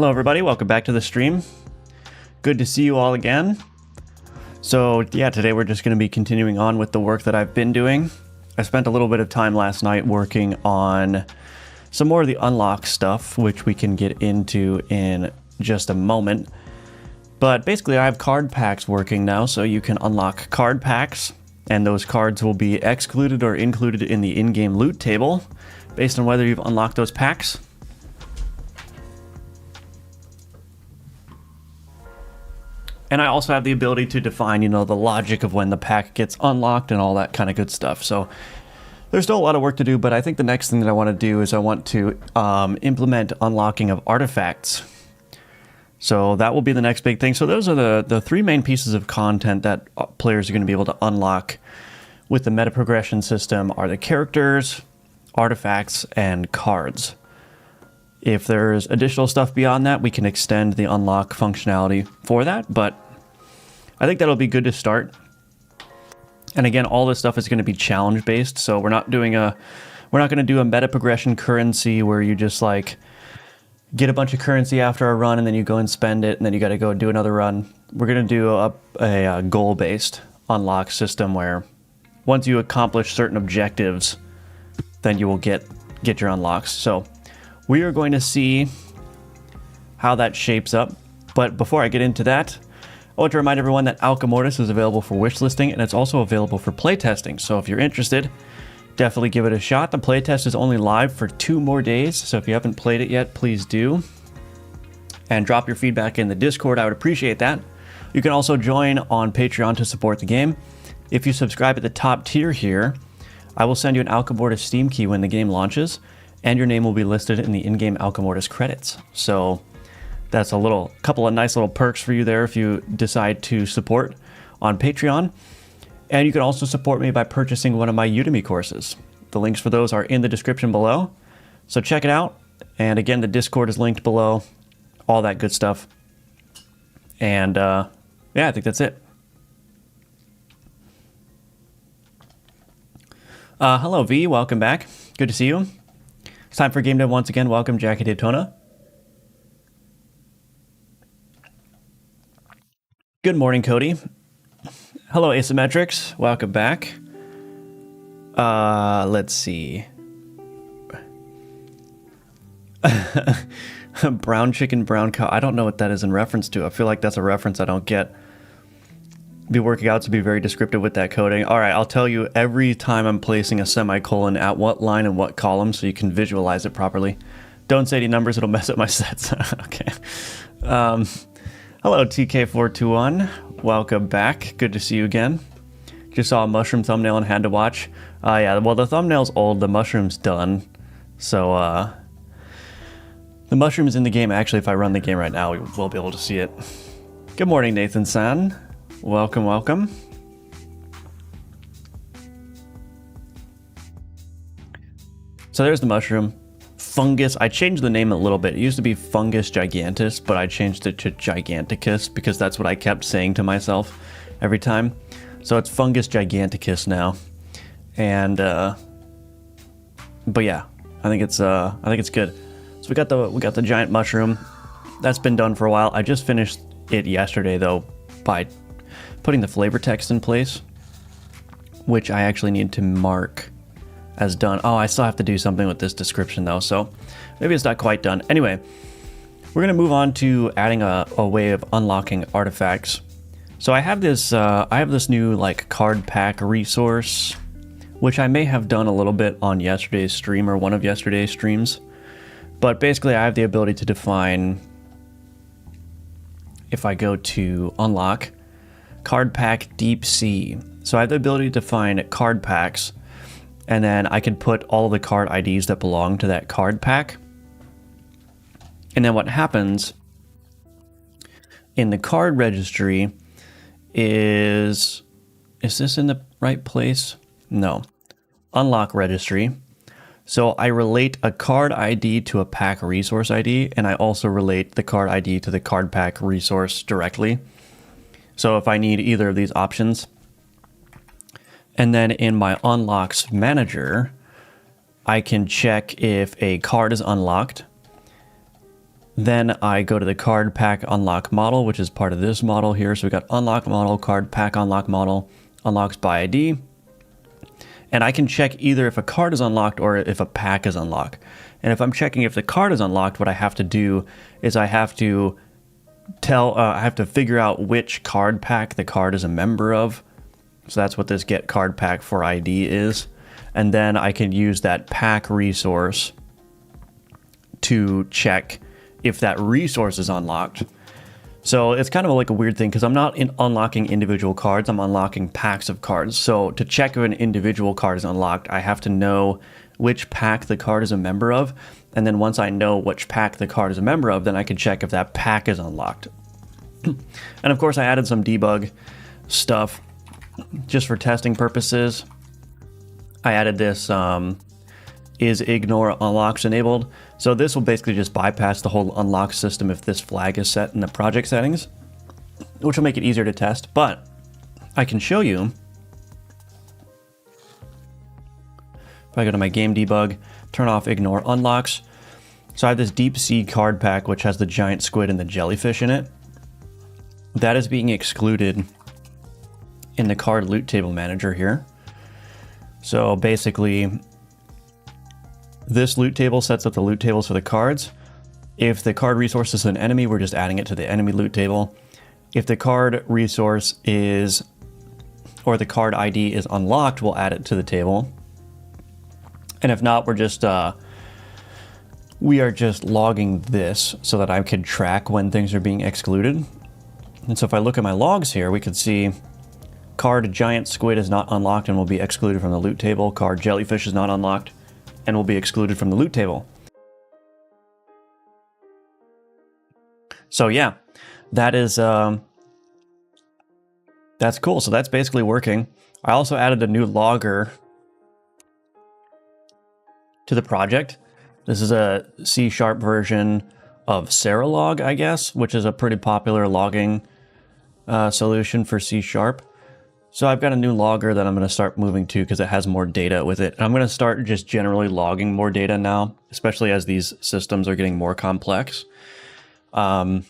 Hello everybody, welcome back to the stream. Good to see you all again. So yeah, today we're just going to be continuing on with the work that I've been doing. I spent a little bit of time last night working on some more of the unlock stuff, which we can get into in just a moment. But basically I have card packs working now, so you can unlock card packs, and those cards will be excluded or included in the in-game loot table based on whether you've unlocked those packs. And I also have the ability to define, the logic of when the pack gets unlocked and all that kind of good stuff. So there's still a lot of work to do, but I think the next thing that I want to do is I want to implement unlocking of artifacts. So that will be the next big thing. So those are the three main pieces of content that players are going to be able to unlock with the meta progression system are the characters, artifacts, and cards. If there's additional stuff beyond that, we can extend the unlock functionality for that, but I think that'll be good to start. And again, all this stuff is going to be challenge based, so we're not going to do a meta progression currency where you just like get a bunch of currency after a run and then you go and spend it and then you got to go do another run. We're going to do a goal based unlock system where once you accomplish certain objectives, then you will get your unlocks. So we are going to see how that shapes up. But before I get into that, I want to remind everyone that Alchemortis is available for wishlisting, and it's also available for playtesting. So if you're interested, definitely give it a shot. The playtest is only live for 2 more days, so if you haven't played it yet, please do. And drop your feedback in the Discord. I would appreciate that. You can also join on Patreon to support the game. If you subscribe at the top tier here, I will send you an Alchemortis Steam key when the game launches, and your name will be listed in the in-game Alchemortis credits. So that's a couple of nice little perks for you there if you decide to support on Patreon. And you can also support me by purchasing one of my Udemy courses. The links for those are in the description below. So check it out. And again, the Discord is linked below, all that good stuff. And yeah, I think that's it. Hello V, welcome back. Good to see you. It's time for Game Dev once again. Welcome, Jackie Daytona. Good morning, Cody. Hello, Asymmetrics. Welcome back. Let's see. Brown chicken, brown cow. I don't know what that is in reference to. I feel like that's a reference I don't get. Be working out to be very descriptive with that coding. All right, I'll tell you every time I'm placing a semicolon at what line and what column so you can visualize it properly. Don't say any numbers, it'll mess up my sets. Okay. Hello, TK421. Welcome back. Good to see you again. Just saw a mushroom thumbnail and had to watch. Yeah, well, the thumbnail's old, the mushroom's done. So, the mushroom's in the game. Actually, if I run the game right now, we'll be able to see it. Good morning, Nathan-san. Welcome, welcome. So there's the mushroom. Fungus. I changed the name a little bit. It used to be Fungus Gigantus, but I changed it to Giganticus because that's what I kept saying to myself every time. So it's Fungus Giganticus now. And but yeah, I think it's good. So we got the giant mushroom. That's been done for a while. I just finished it yesterday though by putting the flavor text in place, which I actually need to mark as done. Oh, I still have to do something with this description though, so maybe it's not quite done. Anyway, we're gonna move on to adding a way of unlocking artifacts. So I have this new like card pack resource, which I may have done a little bit on yesterday's stream or one of yesterday's streams. But basically I have the ability to define, if I go to unlock, card pack deep sea. So I have the ability to define card packs, and then I can put all of the card IDs that belong to that card pack. And then what happens in the card registry is this in the right place? No. Unlock registry. So I relate a card ID to a pack resource ID, and I also relate the card ID to the card pack resource directly. So if I need either of these options, and then in my unlocks manager, I can check if a card is unlocked, Then I go to the card pack unlock model, which is part of this model here. So we got unlock model, card pack unlock model, unlocks by ID. And I can check either if a card is unlocked or if a pack is unlocked. And if I'm checking if the card is unlocked, what I have to do is I have to figure out which card pack the card is a member of. So that's what this get card pack for ID is. And then I can use that pack resource to check if that resource is unlocked. So it's kind of like a weird thing because I'm not unlocking individual cards, I'm unlocking packs of cards. So to check if an individual card is unlocked, I have to know which pack the card is a member of. And then once I know which pack the card is a member of, then I can check if that pack is unlocked. And of course I added some debug stuff just for testing purposes. I added this is ignore unlocks enabled. So this will basically just bypass the whole unlock system if this flag is set in the project settings, which will make it easier to test. But I can show you, if I go to my game debug, turn off ignore unlocks. So I have this deep sea card pack, which has the giant squid and the jellyfish in it. That is being excluded in the card loot table manager here. So basically, this loot table sets up the loot tables for the cards. If the card resource is an enemy, we're just adding it to the enemy loot table. If the card resource is, or the card ID is unlocked, we'll add it to the table. And if not, we are just logging this so that I can track when things are being excluded. And so if I look at my logs here, we can see card giant squid is not unlocked and will be excluded from the loot table. Card jellyfish is not unlocked and will be excluded from the loot table. So yeah, that is that's cool. So that's basically working. I also added a new logger to the project. This is a C# version of Seralog, I guess, which is a pretty popular logging solution for C#. So I've got a new logger that I'm going to start moving to because it has more data with it. And I'm going to start just generally logging more data now, especially as these systems are getting more complex. And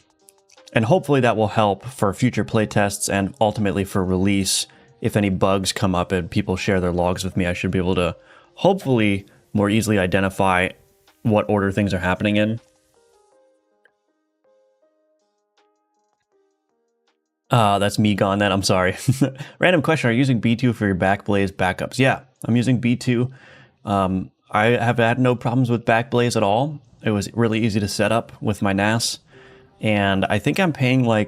hopefully that will help for future playtests and ultimately for release. If any bugs come up and people share their logs with me, I should be able to hopefully more easily identify what order things are happening in. That's me gone then, I'm sorry. Random question, are you using B2 for your Backblaze backups? Yeah, I'm using B2. I have had no problems with Backblaze at all. It was really easy to set up with my NAS. And I think I'm paying I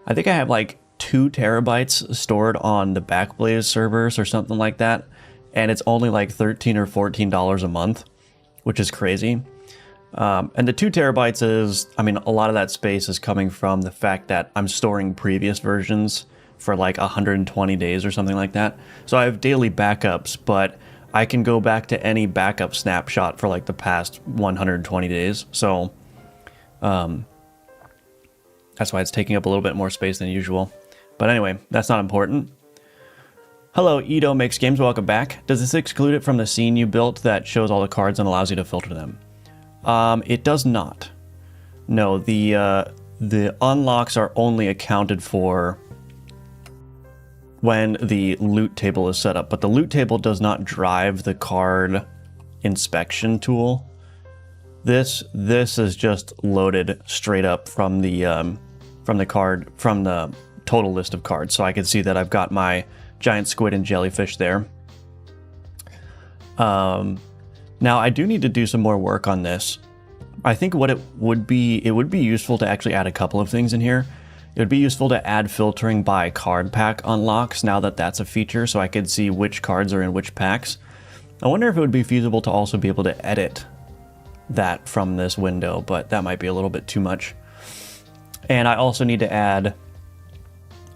have like 2 terabytes stored on the Backblaze servers or something like that. And it's only like $13 or $14 a month, which is crazy. And the 2 terabytes is, I mean, a lot of that space is coming from the fact that I'm storing previous versions for like 120 days or something like that. So I have daily backups, but I can go back to any backup snapshot for like the past 120 days. So that's why it's taking up a little bit more space than usual. But anyway, that's not important. Hello, Edo Makes Games, welcome back. Does this exclude it from the scene you built that shows all the cards and allows you to filter them? It does not. No, the unlocks are only accounted for when the loot table is set up, but the loot table does not drive the card inspection tool. This is just loaded straight up from the total list of cards. So I can see that I've got my giant squid and jellyfish there. Now I do need to do some more work on this. I think what it would be useful to actually add a couple of things in here. It would be useful to add filtering by card pack unlocks now that that's a feature, so I could see which cards are in which packs. I wonder if it would be feasible to also be able to edit that from this window, but that might be a little bit too much. And I also need to add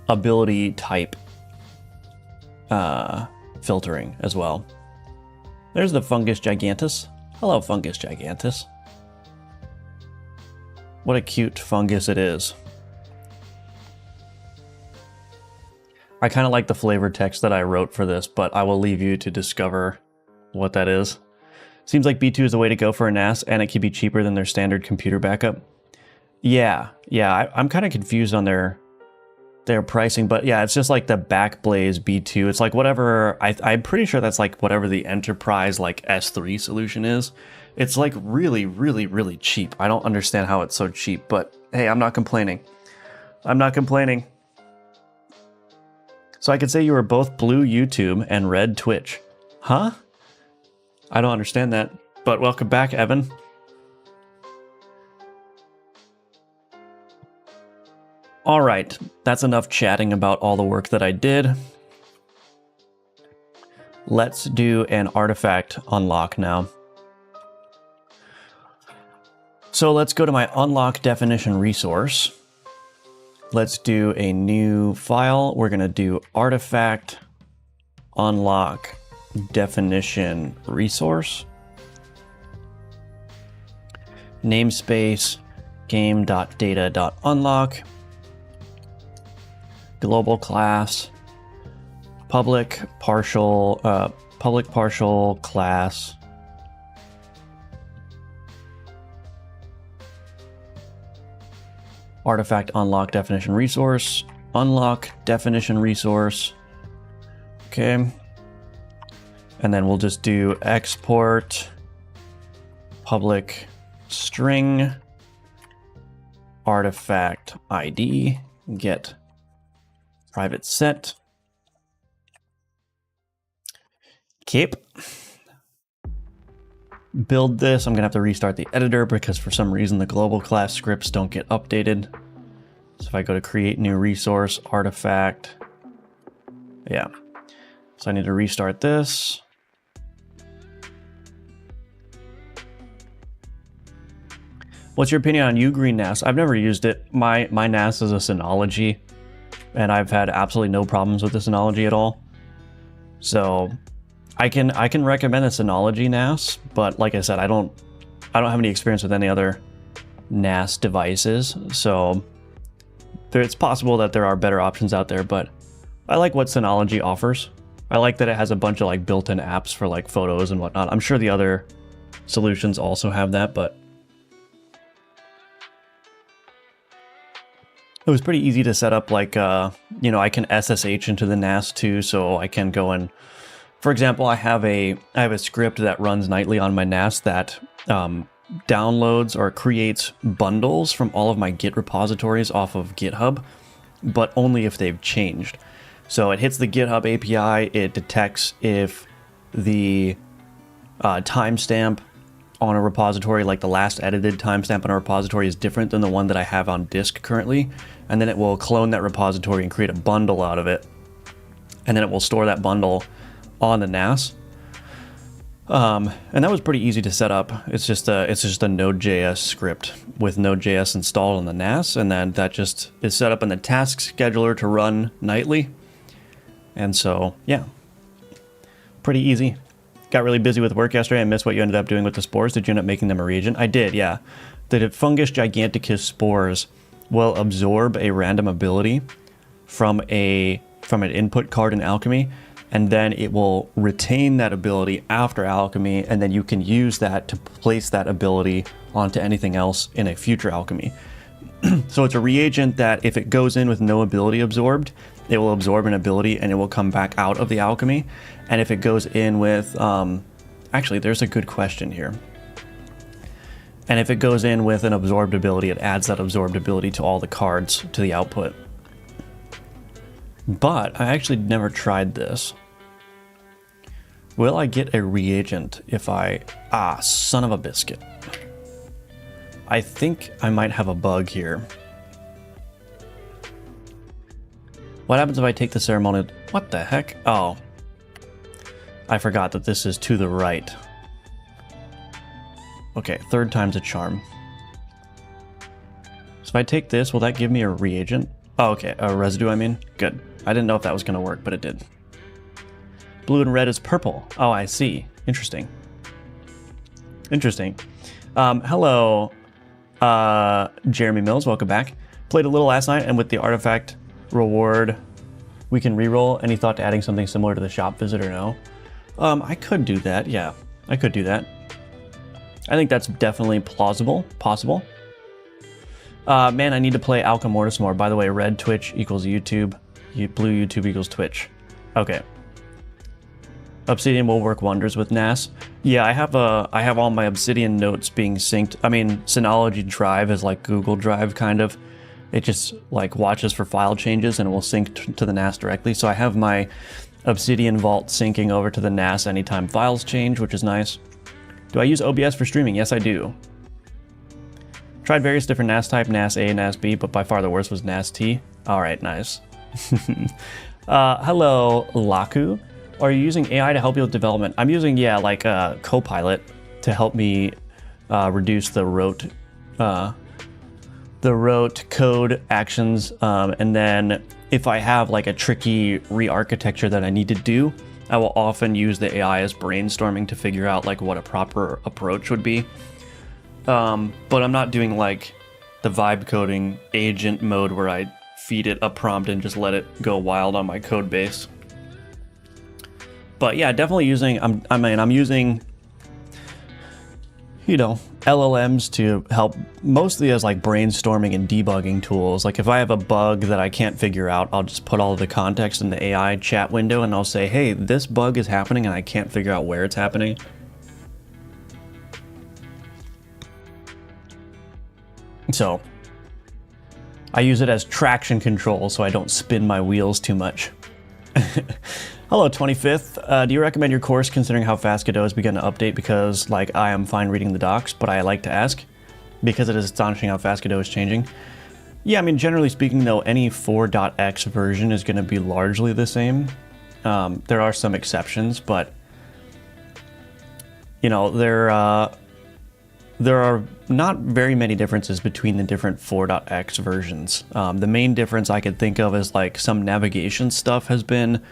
ability type filtering as well. There's the Fungus Gigantus. Hello, Fungus Gigantus. What a cute fungus it is. I kind of like the flavor text that I wrote for this, but I will leave you to discover what that is. Seems like B2 is the way to go for a NAS, and it can be cheaper than their standard computer backup. Yeah, I'm kind of confused on their pricing, but yeah, it's just like the Backblaze B2. It's like whatever, I'm pretty sure that's like whatever the enterprise like S3 solution is. It's like really, really, really cheap. I don't understand how it's so cheap, but hey, I'm not complaining. I'm not complaining. So I could say you were both blue YouTube and red Twitch. Huh? I don't understand that, but welcome back, Evan. All right, that's enough chatting about all the work that I did. Let's do an artifact unlock now. So let's go to my unlock definition resource. Let's do a new file. We're gonna do artifact unlock definition resource. Namespace game.data.unlock. Global class, public partial class, artifact unlock definition resource, unlock definition resource. Okay. And then we'll just do export public string artifact ID get private set. Keep. Build this. I'm gonna have to restart the editor because for some reason the global class scripts don't get updated. So if I go to create new resource, artifact, yeah. So I need to restart this. What's your opinion on Ugreen NAS? I've never used it. My NAS is a Synology, and I've had absolutely no problems with the Synology at all. So I can recommend a Synology NAS, but like I said, I don't have any experience with any other NAS devices. So it's possible that there are better options out there, but I like what Synology offers. I like that it has a bunch of like built-in apps for like photos and whatnot. I'm sure the other solutions also have that, but it was pretty easy to set up, like, you know, I can SSH into the NAS too, so I can go and, for example, I have a script that runs nightly on my NAS that downloads or creates bundles from all of my Git repositories off of GitHub, but only if they've changed. So it hits the GitHub API, it detects if the timestamp on a repository, like the last edited timestamp on a repository, is different than the one that I have on disk currently, and then it will clone that repository and create a bundle out of it, and then it will store that bundle on the NAS. And that was pretty easy to set up. It's just a Node.js script with Node.js installed on the NAS, and then that just is set up in the task scheduler to run nightly. And so, yeah, pretty easy. Got really busy with work yesterday. I missed what you ended up doing with the spores. Did you end up making them a reagent? I did, yeah. The fungus giganticus spores will absorb a random ability from an input card in alchemy, and then it will retain that ability after alchemy, and then you can use that to place that ability onto anything else in a future alchemy. So it's a reagent that if it goes in with no ability absorbed, it will absorb an ability and it will come back out of the alchemy. And if it goes in with, actually, there's a good question here. And if it goes in with an absorbed ability, it adds that absorbed ability to all the cards to the output. But I actually never tried this. Will I get a reagent if I... Ah, son of a biscuit. I think I might have a bug here. What happens if I take the ceremonial... What the heck? Oh. I forgot that this is to the right. Okay, third time's a charm. So if I take this, will that give me a reagent? Oh, okay, a residue, I mean. Good. I didn't know if that was going to work, but it did. Blue and red is purple. Oh, I see. Interesting. Interesting. Hello, Jeremy Mills. Welcome back. Played a little last night, and with the artifact reward, we can reroll. Any thought to adding something similar to the shop visit or no? I could do that. Yeah, I could do that. I think that's definitely plausible, possible. Man, I need to play Alchemortis more. By the way, red Twitch equals YouTube. Blue YouTube equals Twitch. Okay. Obsidian will work wonders with NAS. Yeah, I have all my Obsidian notes being synced. I mean, Synology Drive is like Google Drive, kind of. It just like watches for file changes and it will sync to the NAS directly. So I have my Obsidian Vault syncing over to the NAS anytime files change, which is nice. Do I use OBS for streaming? Yes, I do. Tried various different NAS type, NAS A, NAS B, but by far the worst was NAS T. All right, nice. Hello, Laku. Are you using AI to help you with development? I'm using, yeah, like a Copilot to help me reduce the rote code actions, and then if I have like a tricky re-architecture that I need to do, I will often use the AI as brainstorming to figure out like what a proper approach would be. But I'm not doing like the vibe coding agent mode where I feed it a prompt and just let it go wild on my code base. But yeah, definitely using, I'm using, you know, LLMs to help mostly as like brainstorming and debugging tools. Like if I have a bug that I can't figure out, I'll just put all of the context in the AI chat window and I'll say, hey, this bug is happening and I can't figure out where it's happening. So I use it as traction control so I don't spin my wheels too much. Hello, 25th. Do you recommend your course considering how fast Godot has begun to update? Because, like, I am fine reading the docs, but I like to ask because it is astonishing how fast Godot is changing. Yeah, I mean, generally speaking, though, any 4.x version is going to be largely the same. There are some exceptions, but, you know, there are not very many differences between the different 4.x versions. The main difference I could think of is, like, some navigation stuff has been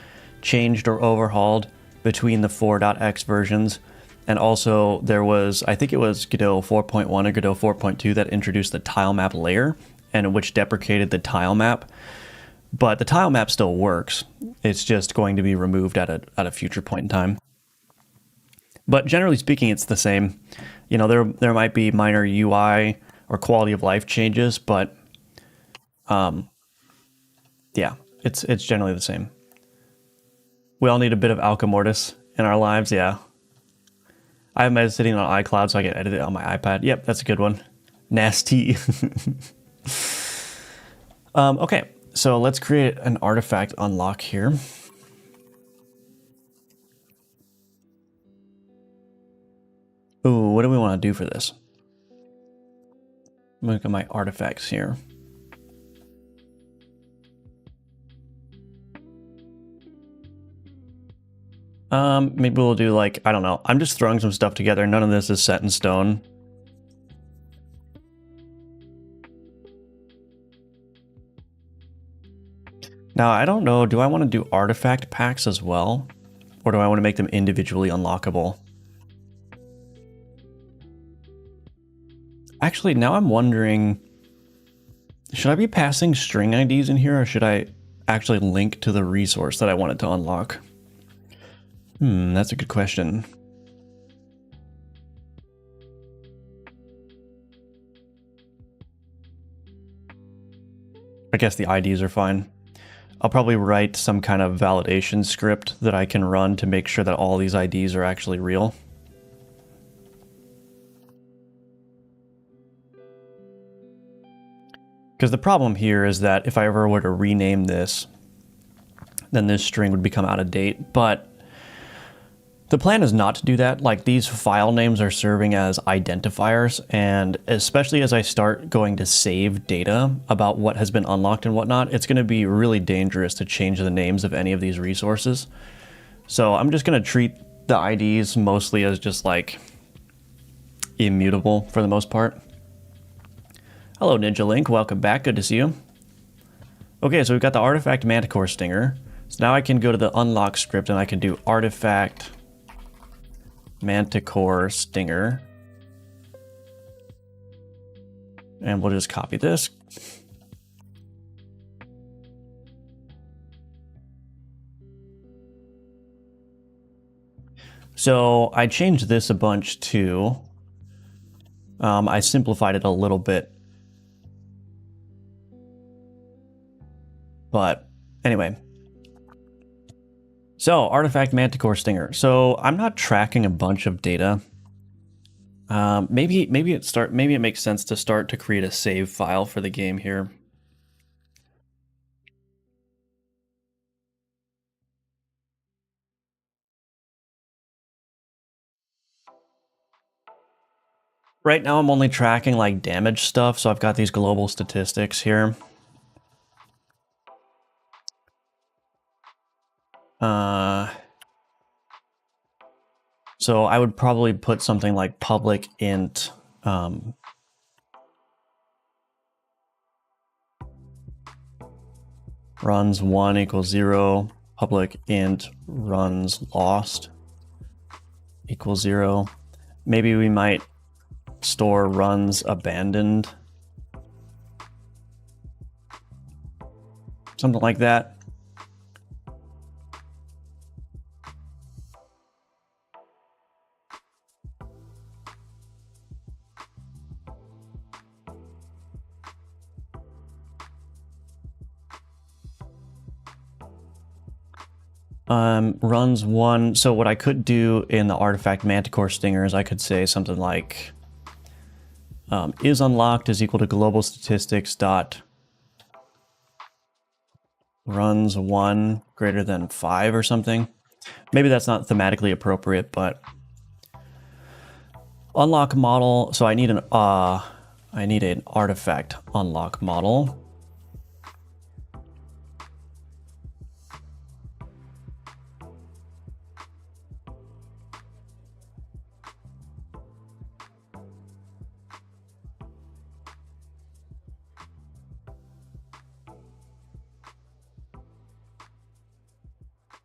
changed or overhauled between the 4.x versions, and also there was, I think it was Godot 4.1 or Godot 4.2 that introduced the tile map layer, and which deprecated the tile map. But the tile map still works. It's just going to be removed at a future point in time. But generally speaking, it's the same. You know, there might be minor UI or quality of life changes, but yeah, it's generally the same. We all need a bit of Alchemortis in our lives, yeah. I have mine sitting on iCloud so I can edit it on my iPad. Yep, that's a good one. Nasty. Okay, so let's create an artifact unlock here. Ooh, what do we want to do for this? Look at my artifacts here. Maybe we'll do like, I don't know. I'm just throwing some stuff together. None of this is set in stone. Now, I don't know. Do I want to do artifact packs as well? Or do I want to make them individually unlockable? Actually, now I'm wondering, should I be passing string IDs in here or should I actually link to the resource that I wanted to unlock? That's a good question. I guess the IDs are fine. I'll probably write some kind of validation script that I can run to make sure that all these IDs are actually real. Because the problem here is that if I ever were to rename this, then this string would become out of date. But the plan is not to do that. Like, these file names are serving as identifiers, and especially as I start going to save data about what has been unlocked and whatnot, it's going to be really dangerous to change the names of any of these resources. So I'm just going to treat the IDs mostly as just like immutable for the most part. Hello, Ninja Link. Welcome back. Good to see you. Okay, so we've got the artifact manticore stinger. So now I can go to the unlock script and I can do artifact manticore stinger. And we'll just copy this. So I changed this a bunch too. I simplified it a little bit. But anyway. So, artifact manticore stinger. So I'm not tracking a bunch of data. Maybe it makes sense to start to create a save file for the game here. Right now I'm only tracking like damage stuff, so I've got these global statistics here. So I would probably put something like public int runs 1 equals 0, public int runs lost equals 0. Maybe we might store runs abandoned. Something like that. Runs 1. So what I could do in the artifact manticore stinger is I could say something like is unlocked is equal to global statistics dot runs 1 greater than 5 or something. Maybe that's not thematically appropriate, but unlock model. So I need an artifact unlock model.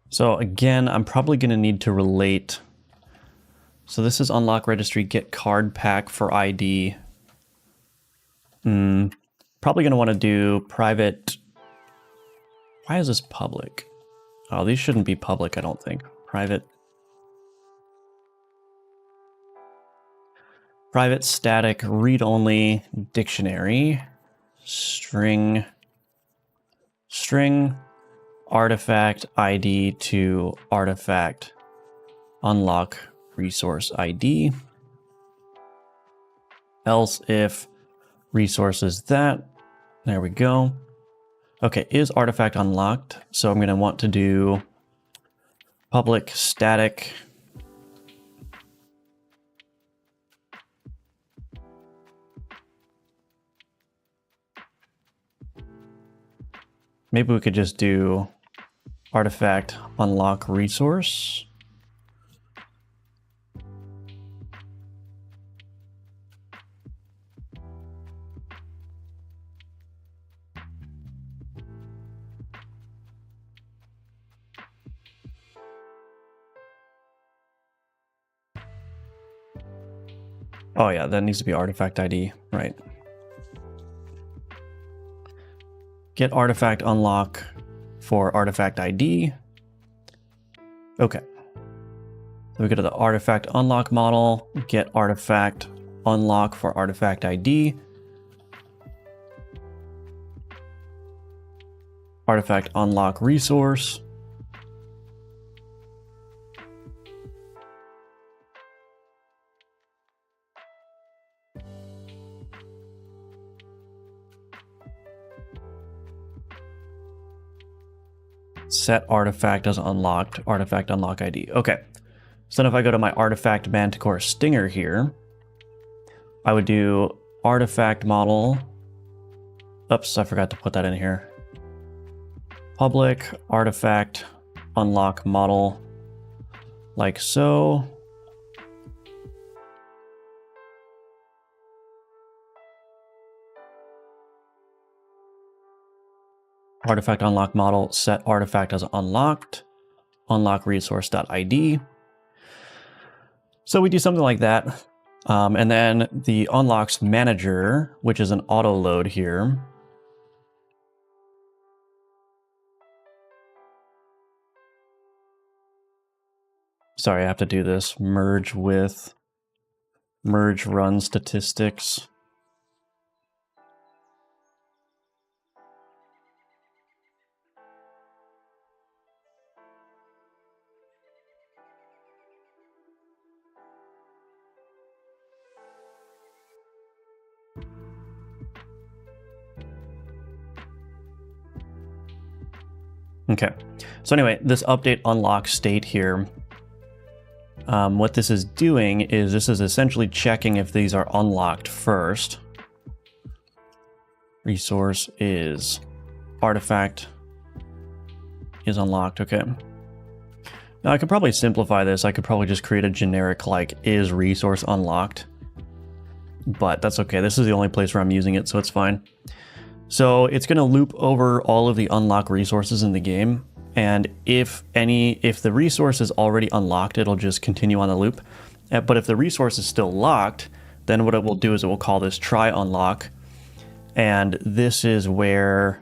So again, I'm probably going to need to relate. So this is unlock registry get card pack for ID. Probably going to want to do private. Why is this public? Oh, these shouldn't be public, I don't think. Private static read-only dictionary string artifact ID to artifact unlock resource ID. Else if resource is that. There we go. Okay, is artifact unlocked? So I'm going to want to do public static maybe we could just do artifact unlock resource. Oh yeah, that needs to be artifact ID, right? Get artifact unlock for artifact ID. Okay. Then we go to the artifact unlock model, get artifact unlock for artifact ID. Artifact unlock resource. Set artifact as unlocked, artifact unlock ID. Okay. So then if I go to my artifact manticore stinger here, I would do artifact model. Oops, I forgot to put that in here. Public artifact unlock model like so. Artifact unlock model, set artifact as unlocked, unlock resource.id. So we do something like that. And then the unlocks manager, which is an auto load here. Sorry, I have to do this. Merge run statistics. Okay, so anyway, this update unlock state here, what this is doing is this is essentially checking if these are unlocked first. Resource is artifact is unlocked. Okay. Now I could probably simplify this. I could probably just create a generic like is resource unlocked, but that's okay. This is the only place where I'm using it, so it's fine. So it's going to loop over all of the unlock resources in the game. And if the resource is already unlocked, it'll just continue on the loop. But if the resource is still locked, then what it will do is it will call this try unlock. And this is where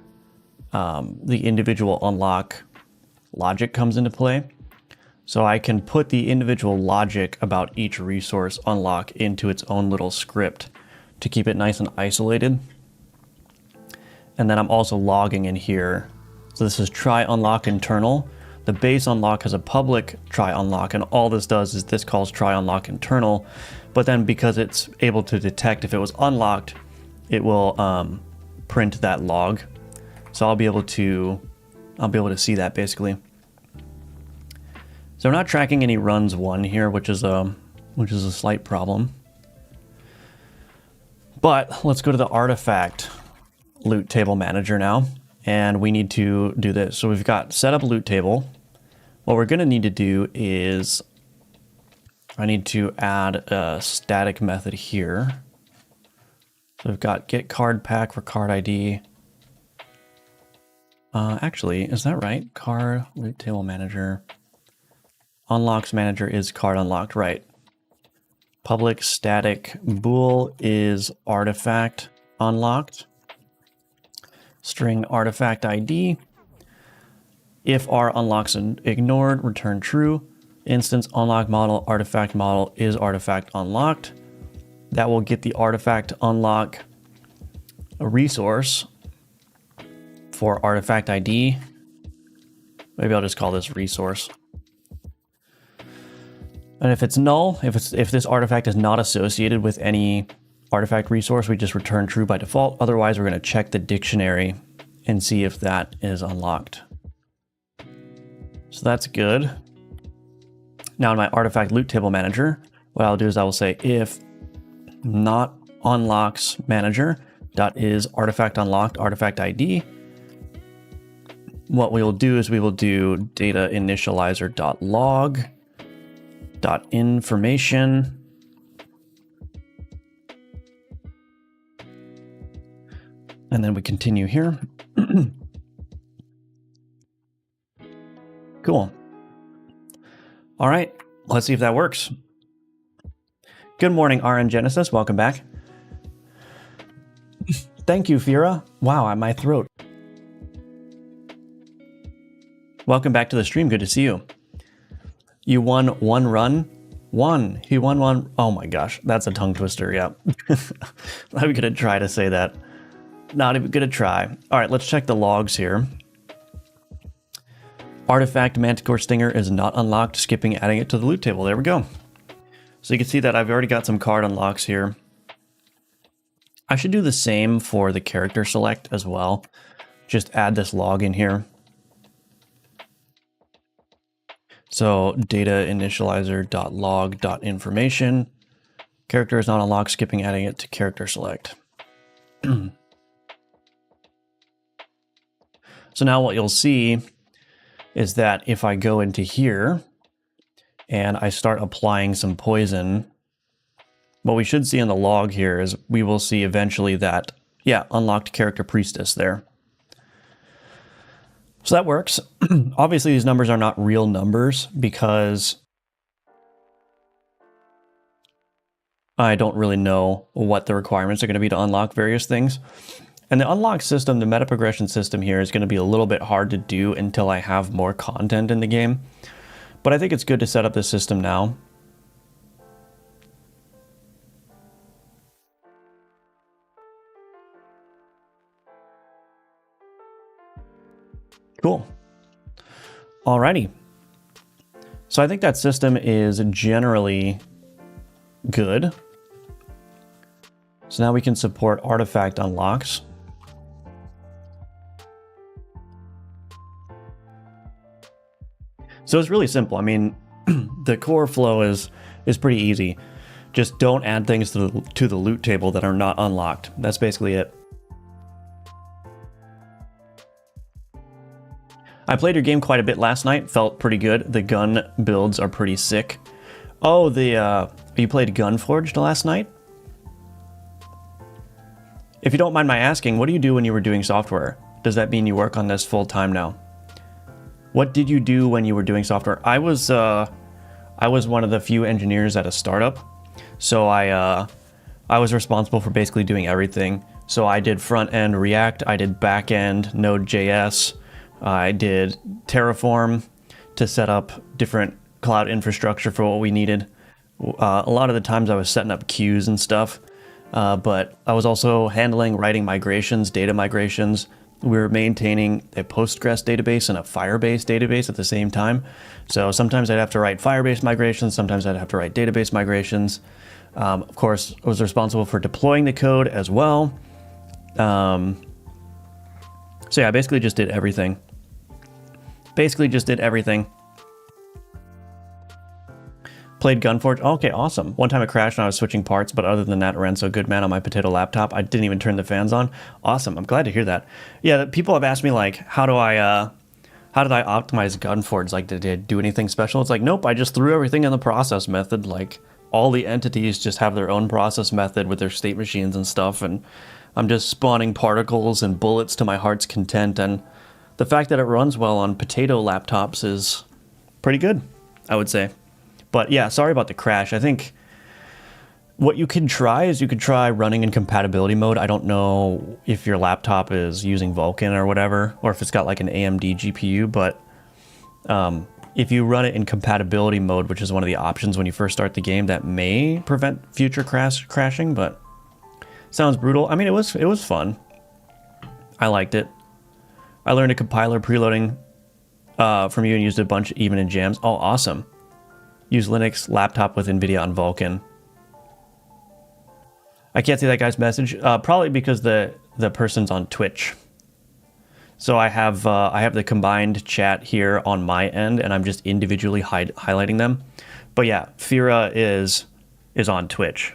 the individual unlock logic comes into play. So I can put the individual logic about each resource unlock into its own little script to keep it nice and isolated. And then I'm also logging in here. So this is try unlock internal. The base unlock has a public try unlock, and all this does is this calls try unlock internal. But then because it's able to detect if it was unlocked, it will print that log. So I'll be able to see that basically. So we're not tracking any runs one here, which is a slight problem. But let's go to the artifact loot table manager now, and we need to do this. So we've got set up loot table. What we're going to need to do is I need to add a static method here. So we've got get card pack for card ID. Actually, is that right? Card loot table manager. Unlocks manager is card unlocked, right? Public static bool is artifact unlocked. String artifact ID. If R unlocks ignored, return true. Instance unlock model artifact model is artifact unlocked. That will get the artifact unlock a resource for artifact ID. Maybe I'll just call this resource. And if it's null, if this artifact is not associated with any artifact resource, we just return true by default. Otherwise, we're going to check the dictionary and see if that is unlocked. So that's good. Now in my artifact loot table manager, what I'll do is I will say if not unlocks manager dot is artifact unlocked artifact ID. What we will do is we will do data initializer dot log dot information. And then we continue here. Cool. All right, let's see if that works. Good morning, RN Genesis. Welcome back. Thank you, Fira. Wow, my throat. Welcome back to the stream. Good to see you. You won one run? One. He won one. Oh my gosh, that's a tongue twister. Yeah. I'm going to try to say that. Not even going to try. All right, let's check the logs here. Artifact Manticore Stinger is not unlocked, skipping adding it to the loot table. There we go. So you can see that I've already got some card unlocks here. I should do the same for the character select as well. Just add this log in here. So data initializer dot log dot information. Character is not unlocked, skipping adding it to character select. So now what you'll see is that if I go into here and I start applying some poison, what we should see in the log here is we will see eventually that, yeah, unlocked character priestess there. So that works. Obviously, these numbers are not real numbers because I don't really know what the requirements are going to be to unlock various things. And the unlock system, the meta progression system here is going to be a little bit hard to do until I have more content in the game. But I think it's good to set up this system now. Cool. Alrighty. So I think that system is generally good. So now we can support artifact unlocks. So it's really simple. I mean, the core flow is pretty easy. Just don't add things to the loot table that are not unlocked. That's basically it. I played your game quite a bit last night. Felt pretty good. The gun builds are pretty sick. Oh, you played Gunforged last night? If you don't mind my asking, what do you do when you were doing software? Does that mean you work on this full time now? What did you do when you were doing software? I was one of the few engineers at a startup, so I was responsible for basically doing everything. So I did front end React, I did back end Node.js, I did Terraform to set up different cloud infrastructure for what we needed. A lot of the times I was setting up queues and stuff, but I was also handling writing migrations, data migrations. We were maintaining a Postgres database and a Firebase database at the same time. So sometimes I'd have to write Firebase migrations, sometimes I'd have to write database migrations. Of course, I was responsible for deploying the code as well. So yeah, I basically just did everything. Played Gunforge. Okay, awesome. One time it crashed and I was switching parts, but other than that, it ran so good, man, on my potato laptop. I didn't even turn the fans on. Awesome. I'm glad to hear that. Yeah, people have asked me, like, how did I optimize Gunforge? Like, did I do anything special? It's like, nope, I just threw everything in the process method. Like, all the entities just have their own process method with their state machines and stuff, and I'm just spawning particles and bullets to my heart's content, and the fact that it runs well on potato laptops is pretty good, I would say. But yeah, sorry about the crash. I think what you can try is you could try running in compatibility mode. I don't know if your laptop is using Vulkan or whatever, or if it's got like an AMD GPU, but if you run it in compatibility mode, which is one of the options when you first start the game, that may prevent future crashing, but sounds brutal. I mean, it was fun. I liked it. I learned a compiler preloading from you and used a bunch even in jams. Oh, awesome. Use Linux laptop with NVIDIA on Vulkan. I can't see that guy's message. Probably because the person's on Twitch. So I have the combined chat here on my end, and I'm just individually highlighting them. But yeah, Fira is on Twitch.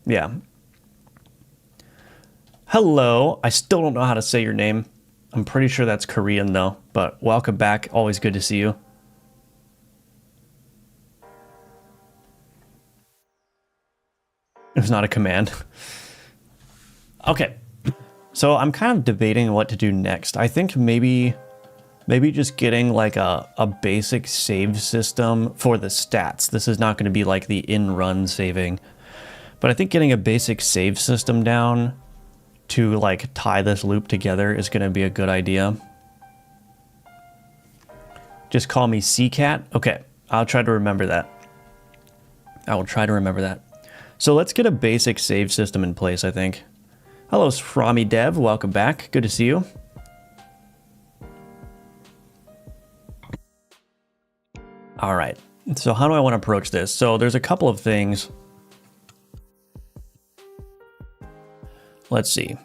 Yeah. Hello. I still don't know how to say your name. I'm pretty sure that's Korean though. But welcome back. Always good to see you. It was not a command. Okay. So I'm kind of debating what to do next. I think maybe just getting like a basic save system for the stats. This is not going to be like the in-run saving. But I think getting a basic save system down to like tie this loop together is going to be a good idea. Just call me CCAT. Okay, I'll try to remember that. I will try to remember that. So let's get a basic save system in place, I think. Hello, Frami Dev. Welcome back. Good to see you. All right. So how do I want to approach this? So there's a couple of things. Let's see.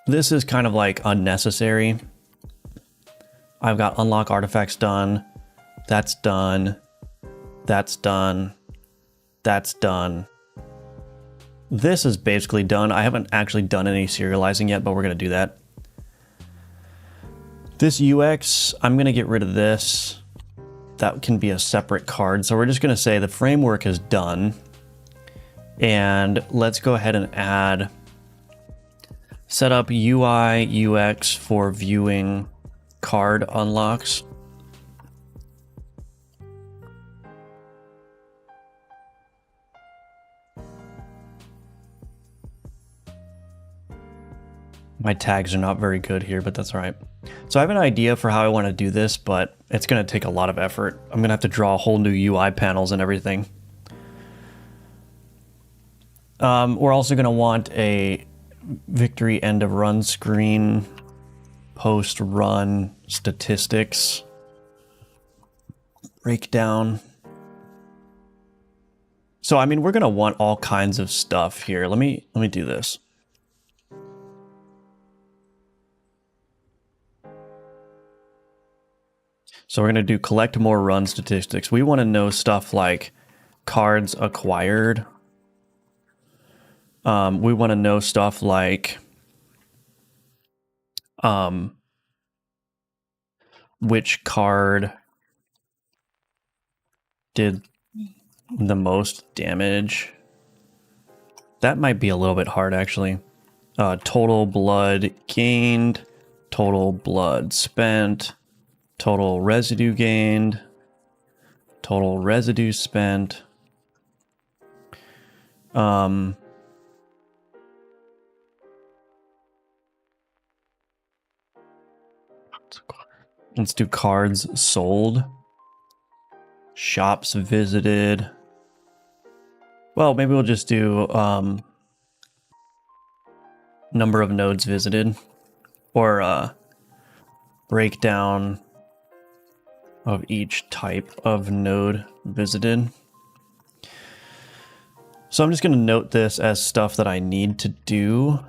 This is kind of like unnecessary. I've got unlock artifacts done. That's done. That's done. That's done. This is basically done. I haven't actually done any serializing yet, but we're going to do that. This UX, I'm going to get rid of this. That can be a separate card. So we're just going to say the framework is done. And let's go ahead and add set up UI UX for viewing card unlocks. My tags are not very good here, but that's all right. So I have an idea for how I want to do this, but it's going to take a lot of effort. I'm going to have to draw whole new UI panels and everything. We're also going to want a victory end of run screen, post run statistics, breakdown. So, I mean, we're going to want all kinds of stuff here. Let me do this. So we're going to do collect more run statistics. We want to know stuff like cards acquired. We want to know stuff like which card did the most damage. That might be a little bit hard, actually. Total blood gained, total blood spent, total residue gained, total residue spent. Let's do cards sold. Shops visited. Well, maybe we'll just do number of nodes visited, or breakdown of each type of node visited. So I'm just going to note this as stuff that I need to do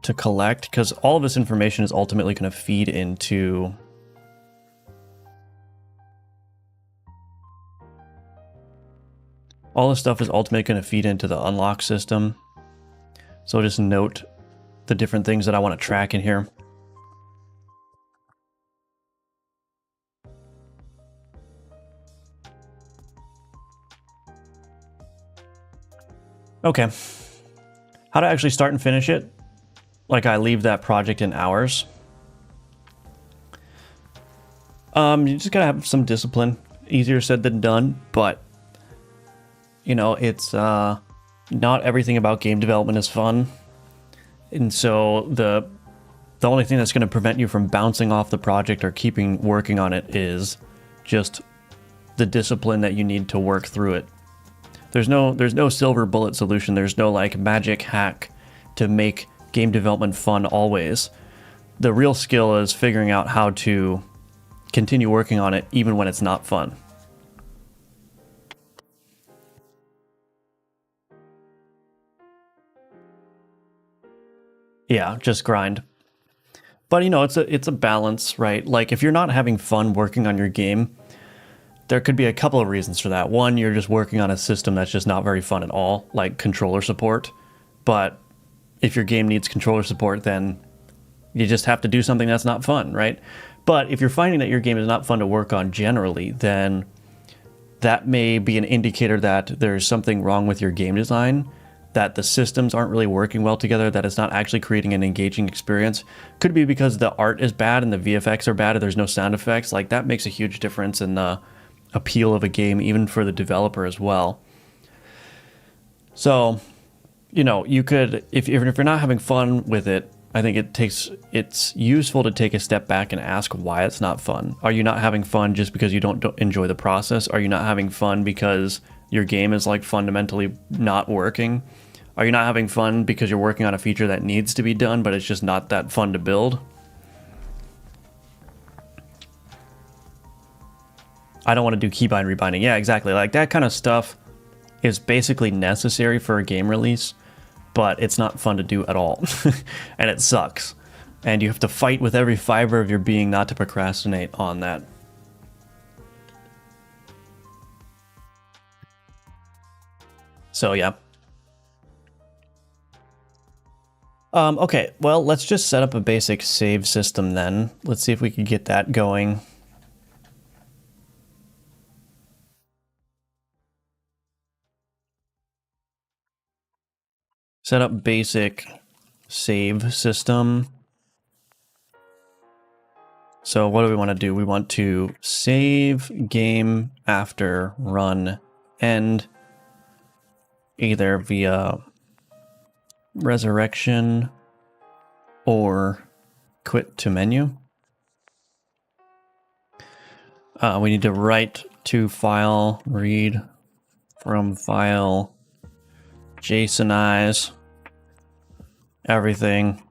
to collect, because all of this information is ultimately going to feed into all this stuff is ultimately going to feed into the unlock system. So just note the different things that I want to track in here. Okay. How to actually start and finish it? Like I leave that project in hours. You just gotta have some discipline. Easier said than done, but you know, it's not everything about game development is fun. And so the only thing that's going to prevent you from bouncing off the project or keeping working on it is just the discipline that you need to work through it. There's no silver bullet solution. There's no like magic hack to make game development fun always. The real skill is figuring out how to continue working on it even when it's not fun. Yeah, just grind. But you know, it's a balance, right? Like if you're not having fun working on your game, there could be a couple of reasons for that. One, you're just working on a system that's just not very fun at all, like controller support. But if your game needs controller support, then you just have to do something that's not fun, right? But if you're finding that your game is not fun to work on generally, then that may be an indicator that there's something wrong with your game design, that the systems aren't really working well together, that it's not actually creating an engaging experience. Could be because the art is bad and the VFX are bad and there's no sound effects. Like that makes a huge difference in the appeal of a game, even for the developer as well. So, you know, you could, if you're not having fun with it, I think it's useful to take a step back and ask why it's not fun. Are you not having fun just because you don't enjoy the process? Are you not having fun because your game is like fundamentally not working? Are you not having fun because you're working on a feature that needs to be done, but it's just not that fun to build? I don't want to do keybind rebinding. Yeah, exactly. Like that kind of stuff is basically necessary for a game release, but it's not fun to do at all. And it sucks. And you have to fight with every fiber of your being not to procrastinate on that. So yeah. Okay, well, let's just set up a basic save system then. Let's see if we can get that going. Set up basic save system. So what do we want to do? We want to save game after run end, either via resurrection or quit to menu. We need to write to file, read from file, JSONize everything,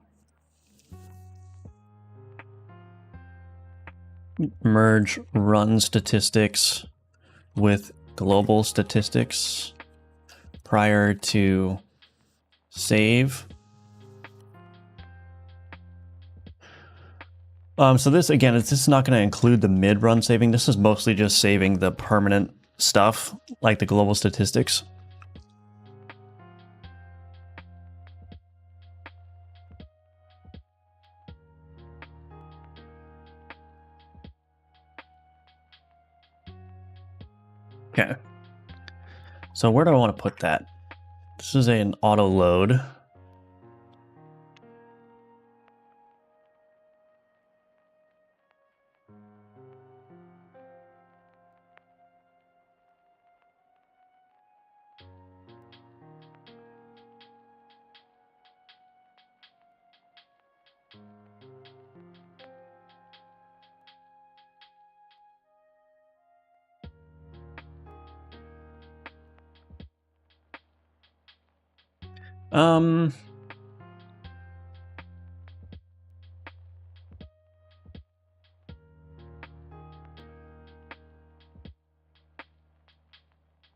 merge run statistics with global statistics prior to save. So this, again, it's just not going to include the mid-run saving. This is mostly just saving the permanent stuff, like the global statistics. Okay. So where do I want to put that? This is an auto load.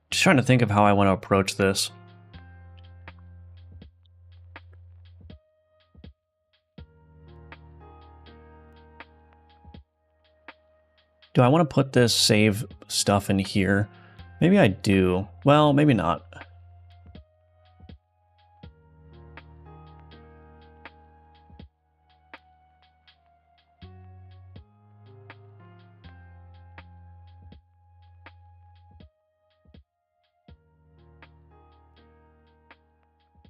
Just trying to think of how I want to approach this. Do I want to put this save stuff in here? Maybe I do. Well, maybe not.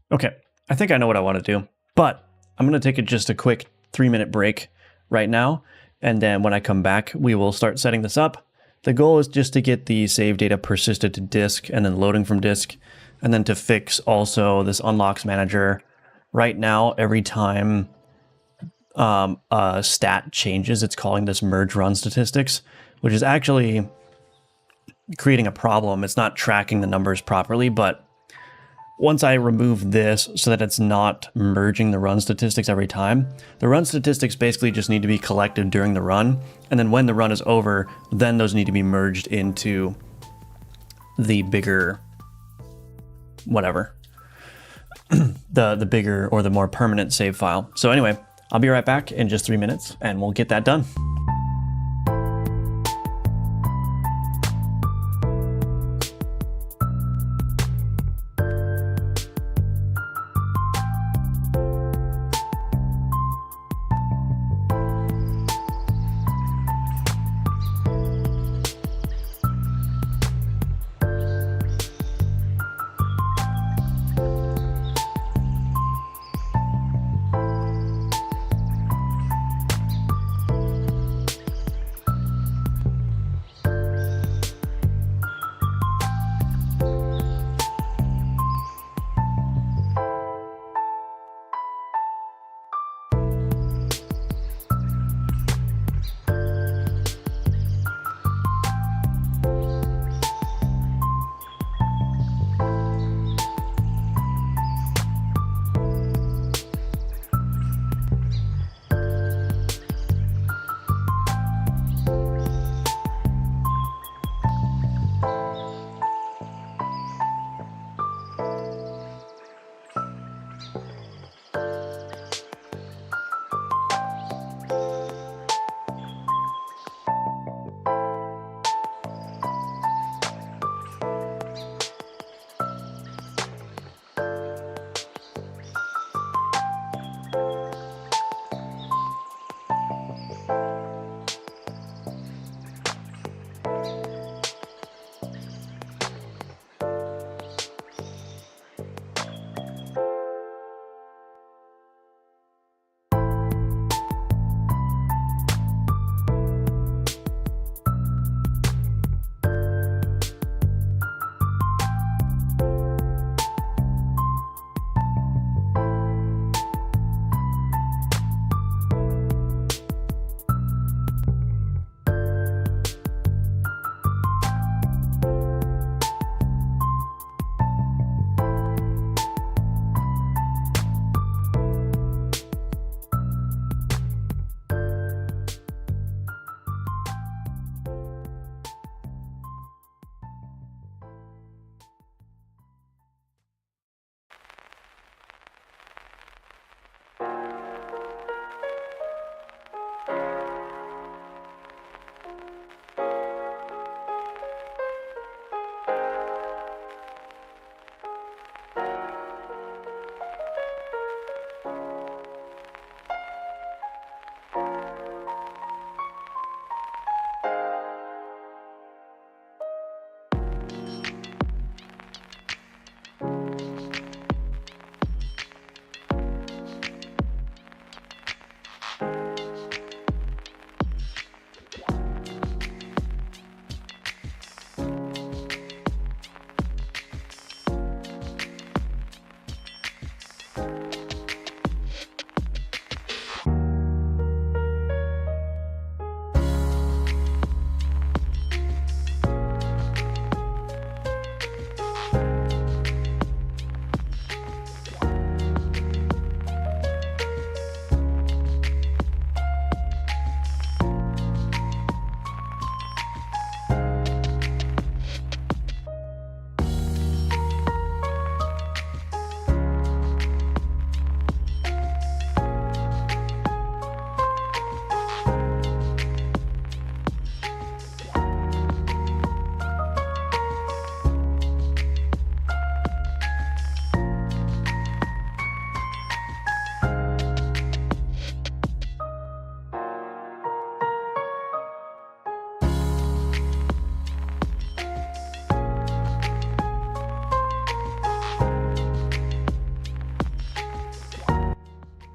Okay, I think I know what I want to do, but I'm going to take just a quick 3-minute break right now, and then when I come back, we will start setting this up. The goal is just to get the save data persisted to disk and then loading from disk, and then to fix also this unlocks manager. Right now, every time a stat changes, it's calling this merge run statistics, which is actually creating a problem. It's not tracking the numbers properly, but once I remove this so that it's not merging the run statistics every time, the run statistics basically just need to be collected during the run. And then when the run is over, then those need to be merged into the bigger, whatever, the bigger or the more permanent save file. So anyway, I'll be right back in just 3 minutes and we'll get that done.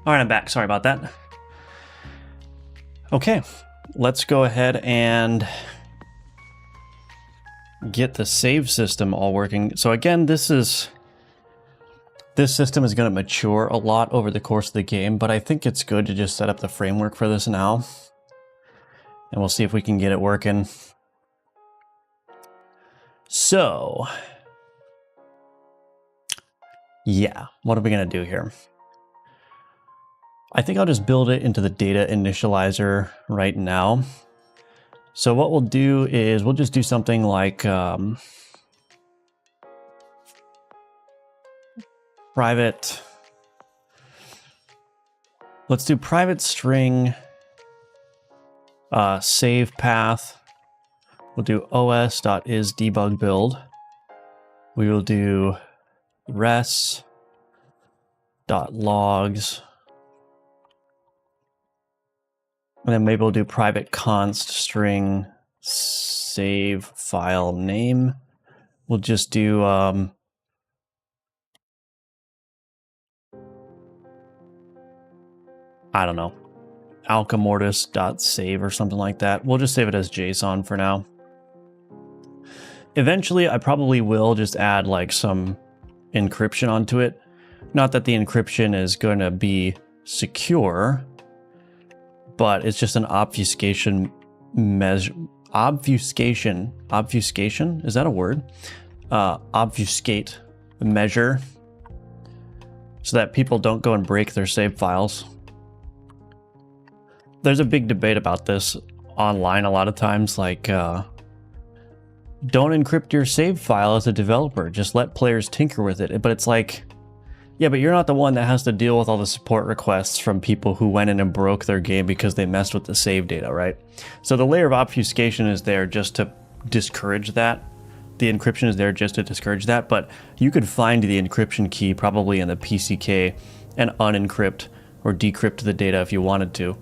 All right, I'm back. Sorry about that. Okay, let's go ahead and get the save system all working. So again, this system is going to mature a lot over the course of the game, but I think it's good to just set up the framework for this now. And we'll see if we can get it working. So, yeah, what are we going to do here? I think I'll just build it into the data initializer right now. So what we'll do is we'll just do something like private. Let's do private string save path. We'll do os.isDebugBuild. We will do res.logs. And then maybe we'll do private const string save file name. We'll just do I don't know, alcamortis.save or something like that. We'll just save it as JSON for now. Eventually, I probably will just add like some encryption onto it. Not that the encryption is going to be secure, but it's just an obfuscation measure. Obfuscation? Is that a word? Obfuscate measure so that people don't go and break their save files. There's a big debate about this online a lot of times, like, don't encrypt your save file as a developer, just let players tinker with it. But it's like, yeah, but you're not the one that has to deal with all the support requests from people who went in and broke their game because they messed with the save data, right? So the layer of obfuscation is there just to discourage that. The encryption is there just to discourage that, but you could find the encryption key probably in the PCK and unencrypt or decrypt the data if you wanted to.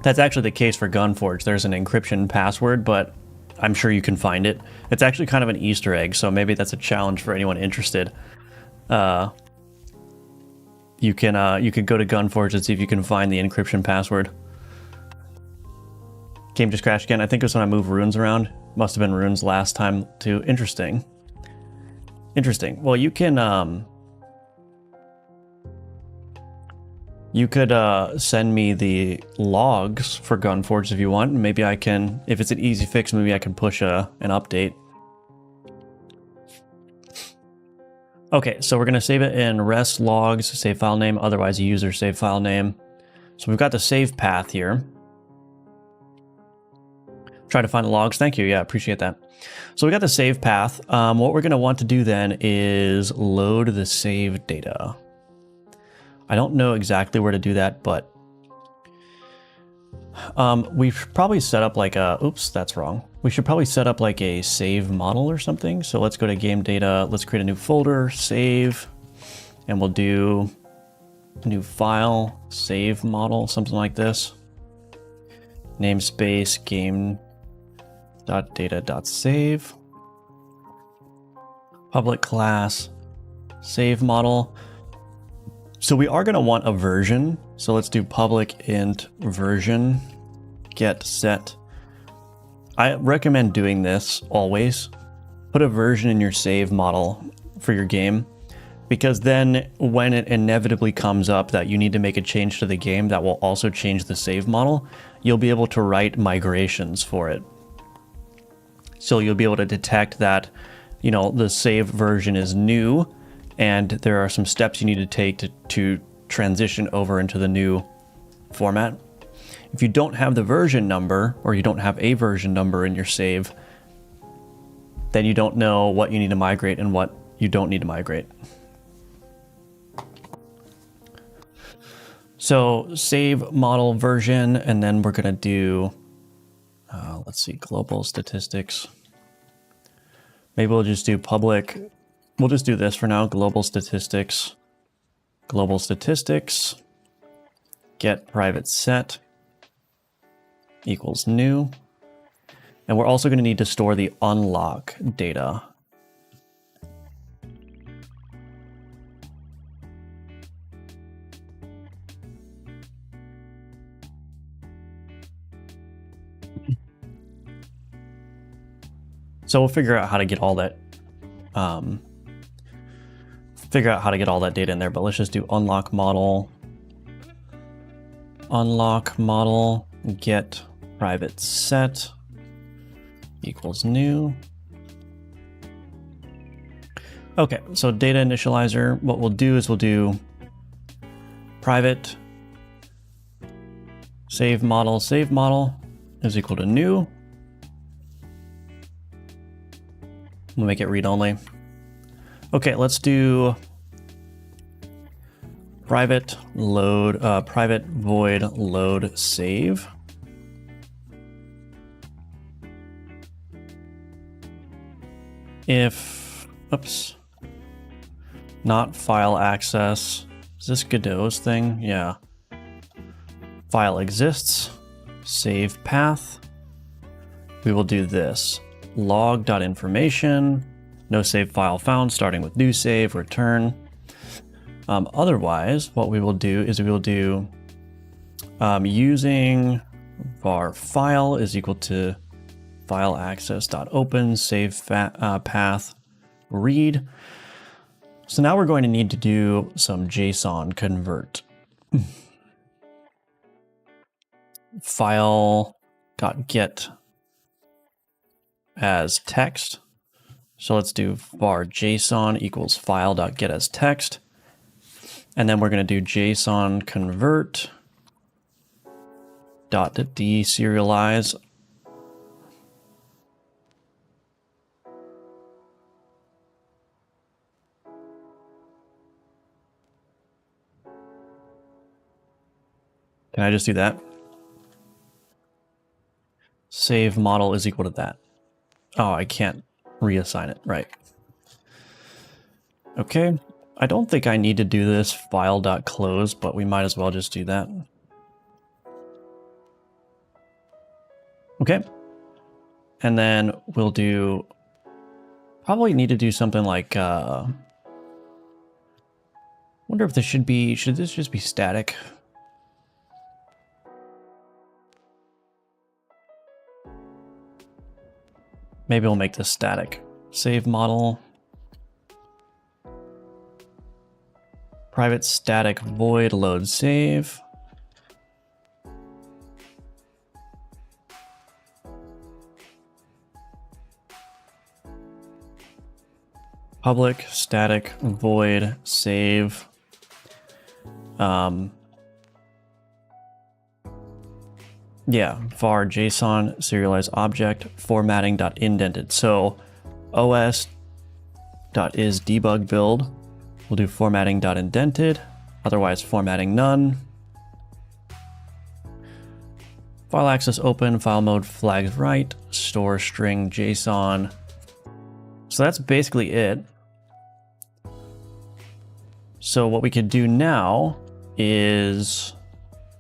That's actually the case for Gunforge. There's an encryption password, but I'm sure you can find it. It's actually kind of an Easter egg, so maybe that's a challenge for anyone interested. You can go to Gunforge and see if you can find the encryption password. Game just crashed again. I think it was when I moved runes around. Must have been runes last time too. Interesting. Interesting. Well, you can you could send me the logs for Gunforge if you want. Maybe I can, if it's an easy fix, maybe I can push an update. Okay, so we're going to save it in res logs, save file name, otherwise user save file name. So we've got the save path here. Try to find the logs. Thank you. Yeah, appreciate that. So we got the save path. What we're going to want to do then is load the save data. I don't know exactly where to do that, but we should probably set up like a, oops, that's wrong. We should probably set up like a save model or something. So let's go to game data. Let's create a new folder, save, and we'll do a new file, save model, something like this. Namespace game.data.save. Public class, save model. So we are going to want a version. So let's do public int version get set. I recommend doing this always. Put a version in your save model for your game, because then when it inevitably comes up that you need to make a change to the game that will also change the save model, you'll be able to write migrations for it. So you'll be able to detect that, you know, the save version is new, and there are some steps you need to take to transition over into the new format. If you don't have the version number, or you don't have a version number in your save, then you don't know what you need to migrate and what you don't need to migrate. So save model version, and then we're gonna do, let's see, global statistics. Maybe we'll just do public. We'll just do this for now, global statistics, get private set equals new. And we're also going to need to store the unlock data. So we'll figure out how to get all that, data in there, but let's just do unlock model, get private set equals new. Okay, so data initializer, what we'll do is we'll do private save model is equal to new. We'll make it read only. Okay, let's do private void load save. If, oops, not file access. Is this Godot's thing? Yeah. File exists, save path. We will do this. Log.information, no save file found, starting with new save, return. Otherwise, what we will do is we will do using var file is equal to file access.open, save path, read. So now we're going to need to do some JSON convert. File.get as text. So let's do var JSON equals file.get as text. And then we're going to do JSON convert dot deserialize. Can I just do that? Save model is equal to that. Oh, I can't reassign it, right. Okay, I don't think I need to do this file.close, but we might as well just do that. Okay, and then we'll do, probably need to do something like, wonder if this should this just be static? Maybe we'll make this static. Save model. Private static void load save. Public static void save. Yeah, var JSON serialize object formatting.indented. So os.is debug build. We'll do formatting.indented, otherwise formatting none. File access open, file mode flags right, store string JSON. So that's basically it. So what we could do now is,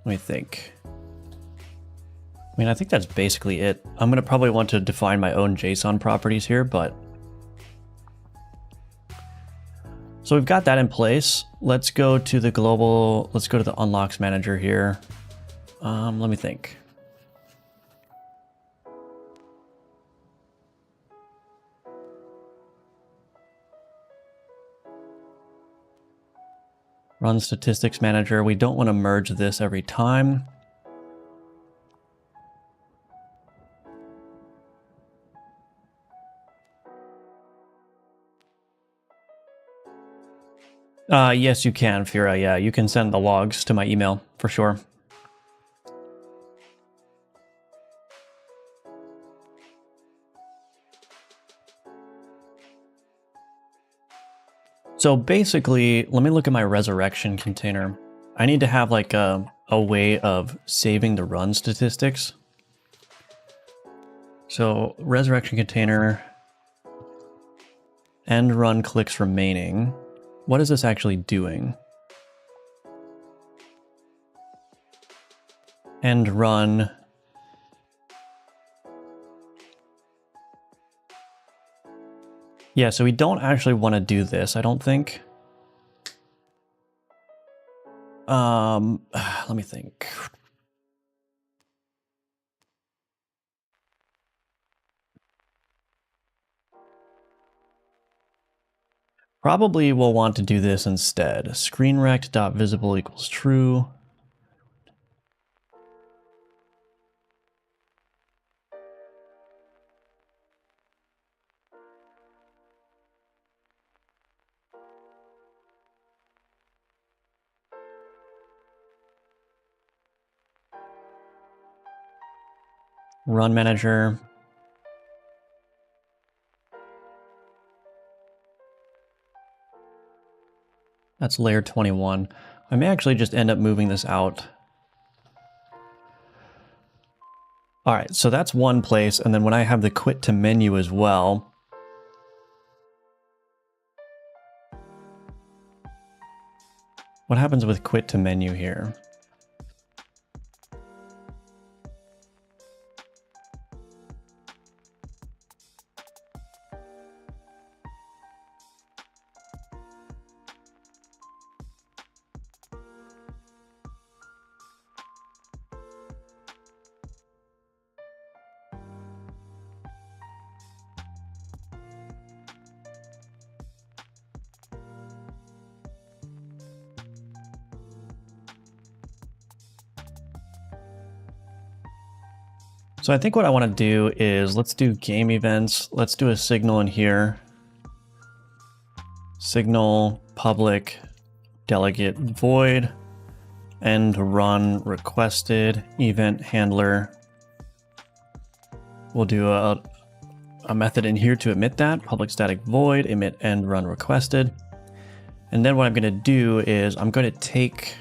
let me think. I mean, I think that's basically it. I'm going to probably want to define my own JSON properties here, but... So we've got that in place. Let's go to the global, let's go to the unlocks manager here. Let me think. Run statistics manager. We don't want to merge this every time. Yes, you can, Fira. Yeah, you can send the logs to my email for sure. So basically, let me look at my resurrection container. I need to have like a way of saving the run statistics. So resurrection container, end run clicks remaining. What is this actually doing? End run. Yeah, so we don't actually want to do this, I don't think. Let me think. Probably we'll want to do this instead. ScreenRect.visible equals true. Run manager. That's layer 21. I may actually just end up moving this out. All right, so that's one place. And then when I have the quit to menu as well, what happens with quit to menu here? So I think what I want to do is let's do game events. Let's do a signal in here. Signal public delegate void end run requested event handler. We'll do a method in here to emit that public static void emit end run requested. And then what I'm going to do is I'm going to take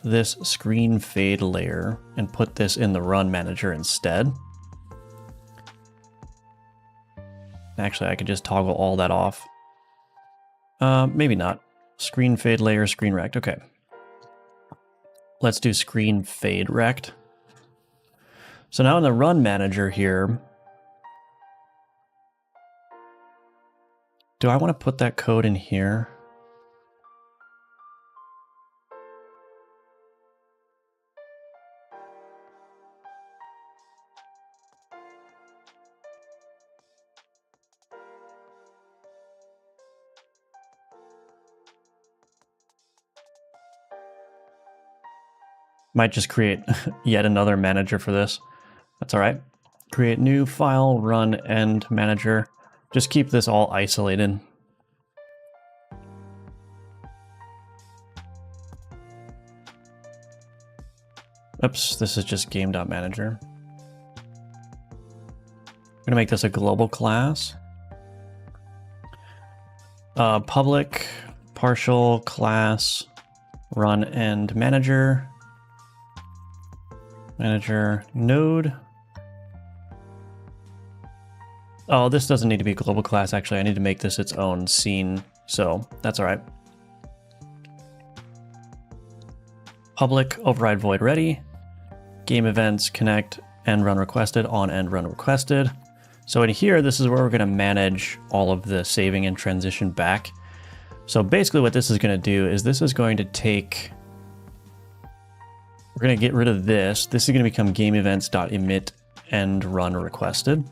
this screen fade layer and put this in the run manager instead. Actually, I could just toggle all that off. Maybe not. Screen fade layer, screen rect. Okay. Let's do screen fade rect. So now in the run manager here, do I want to put that code in here? Might just create yet another manager for this. That's all right. Create new file, run end manager. Just keep this all isolated. Oops, this is just game.manager. I'm gonna make this a global class. Public partial class run end manager. Manager node. Oh, this doesn't need to be a global class. Actually, I need to make this its own scene. So that's all right. Public override void ready. Game events connect end run requested on end run requested. So in here, this is where we're going to manage all of the saving and transition back. So basically what this is going to do is this is going to take, we're going to get rid of this. This is going to become game events.emit end run requested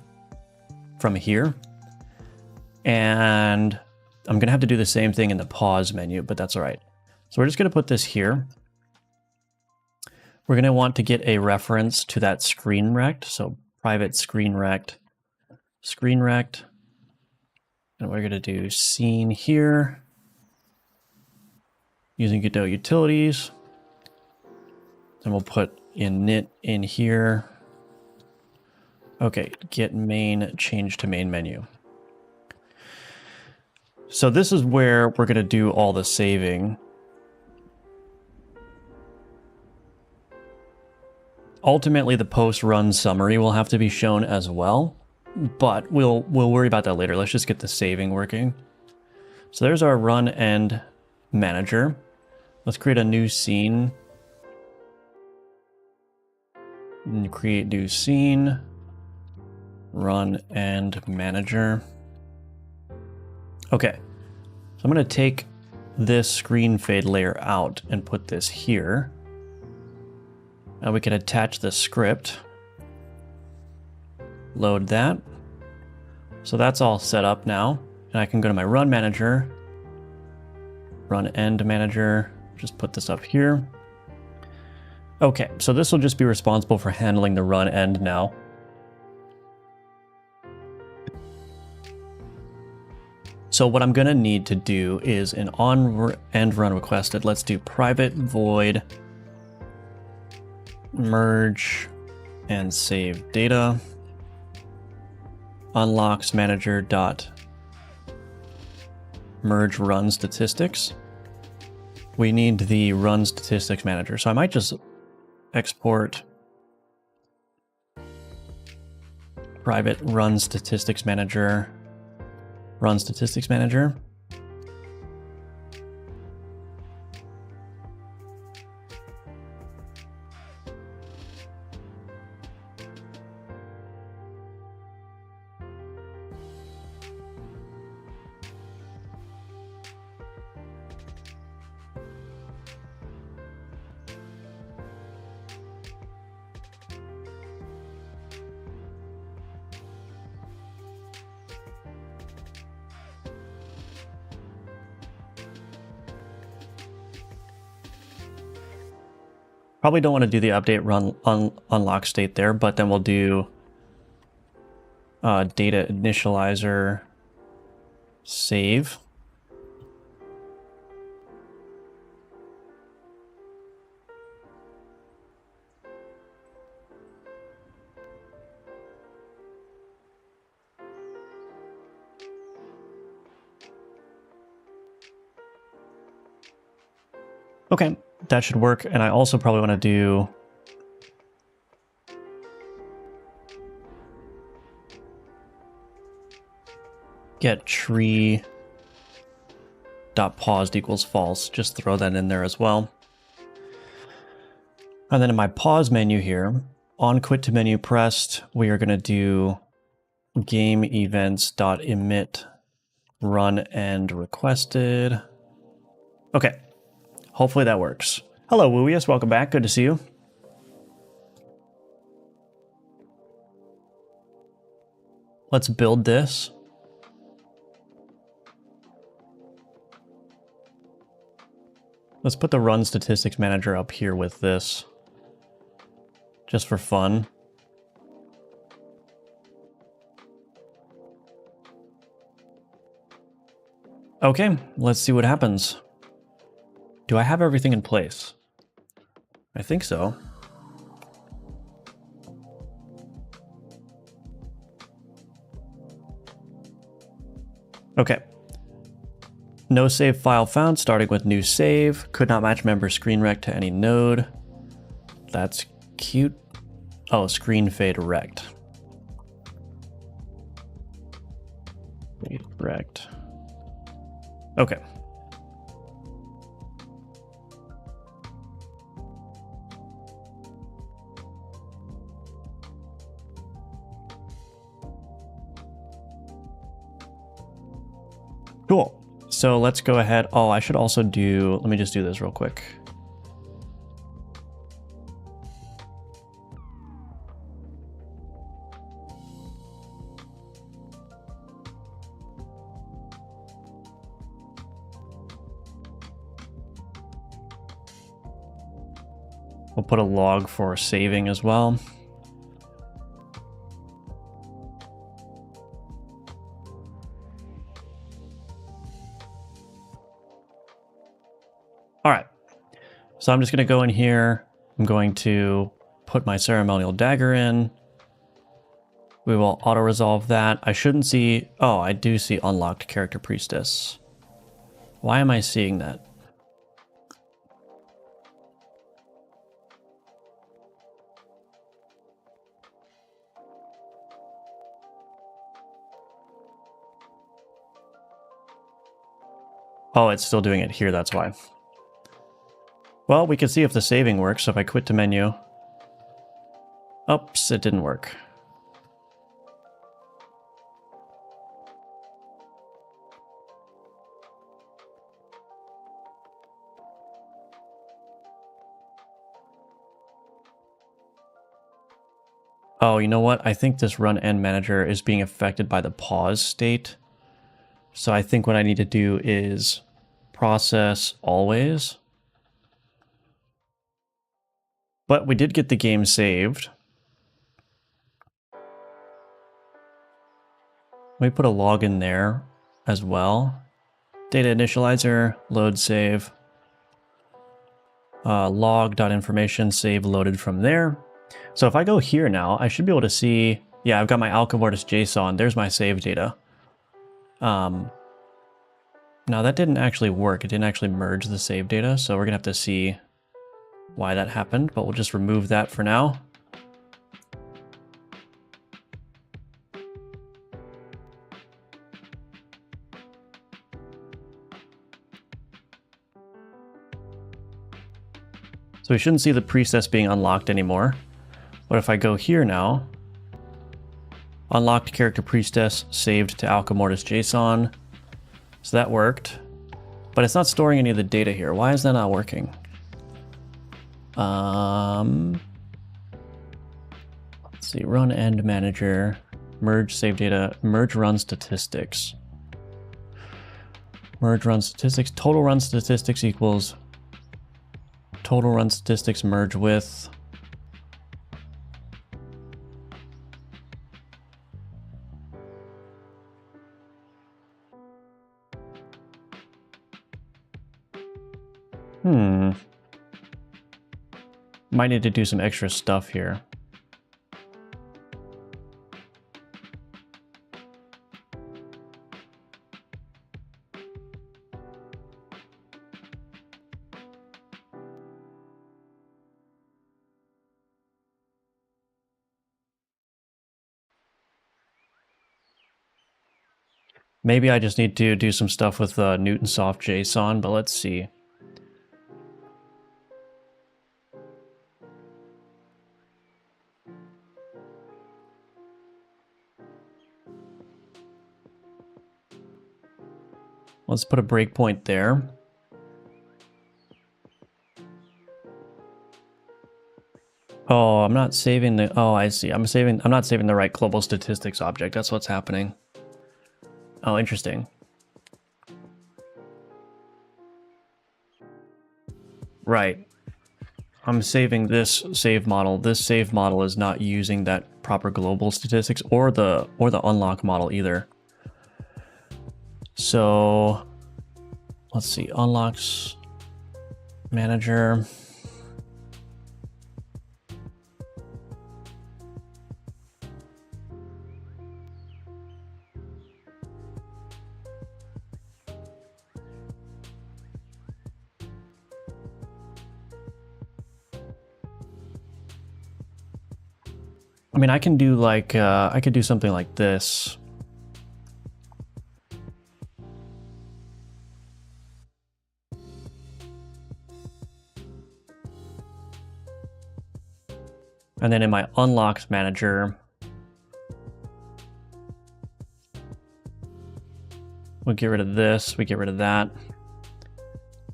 from here. And I'm going to have to do the same thing in the pause menu, but that's all right. So we're just going to put this here. We're going to want to get a reference to that screen rect. So private screen rect, and we're going to do scene here using Godot utilities. Then we'll put init in here. Okay, get main, change to main menu. So this is where we're going to do all the saving. Ultimately, the post-run summary will have to be shown as well, but we'll worry about that later. Let's just get the saving working. So there's our run end manager. Let's create a new scene. And create new scene. Run end manager. Okay, so I'm going to take this screen fade layer out and put this here. Now we can attach the script. Load that. So that's all set up now. And I can go to my run manager, Run end manager. Just put this up here. Okay, so this will just be responsible for handling the run end now. So what I'm gonna need to do is an on end run requested. Let's do private void merge and save data. Unlocks manager dot merge run statistics. We need the run statistics manager. So I might just export private run statistics manager. Run statistics manager. Probably don't want to do the update run unlock state there, but then we'll do data initializer save. Okay, that should work. And I also probably want to do get tree dot paused equals false. Just throw that in there as well. And then in my pause menu here, on quit to menu pressed, we are going to do game events dot emit run end requested. Okay. Hopefully that works. Hello, Wooius. Welcome back. Good to see you. Let's build this. Let's put the run statistics manager up here with this, just for fun. Okay, let's see what happens. Do I have everything in place? I think so. Okay. No save file found, starting with new save. Could not match member screen rect to any node. That's cute. Oh, screen fade rect. Fade rect. Okay. Cool. So let's go ahead. Oh, I should also do, let me just do this real quick. We'll put a log for saving as well. All right, so I'm just going to go in here. I'm going to put my ceremonial dagger in. We will auto-resolve that. I shouldn't see... Oh, I do see unlocked character priestess. Why am I seeing that? Oh, it's still doing it here, that's why. Well, we can see if the saving works. So if I quit to menu. Oops, it didn't work. Oh, you know what? I think this run end manager is being affected by the pause state. So I think what I need to do is process always. But we did get the game saved. We put a log in there as well. Data initializer, load save. Log.information save loaded from there. So if I go here now, I should be able to see, yeah, I've got my Alcamortis JSON. There's my save data. Now that didn't actually work. It didn't actually merge the save data. So we're gonna have to see why that happened, but we'll just remove that for now. So we shouldn't see the presets being unlocked anymore. But if I go here now, unlocked character presets saved to Alcamortis JSON. So that worked, but it's not storing any of the data here. Why is that not working? Let's see, run end manager, merge save data, merge run statistics. Merge run statistics, total run statistics equals total run statistics merge with. Might need to do some extra stuff here. Maybe I just need to do some stuff with Newtonsoft JSON, but let's see. Let's put a breakpoint there. Oh, I'm not saving the, oh, I see. I'm not saving the right global statistics object. That's what's happening. Oh, interesting. Right. I'm saving this save model. This save model is not using that proper global statistics or the unlock model either. So let's see, unlocks manager. I mean, I can do like, I could do something like this. And then in my unlocks manager, we get rid of this, we get rid of that.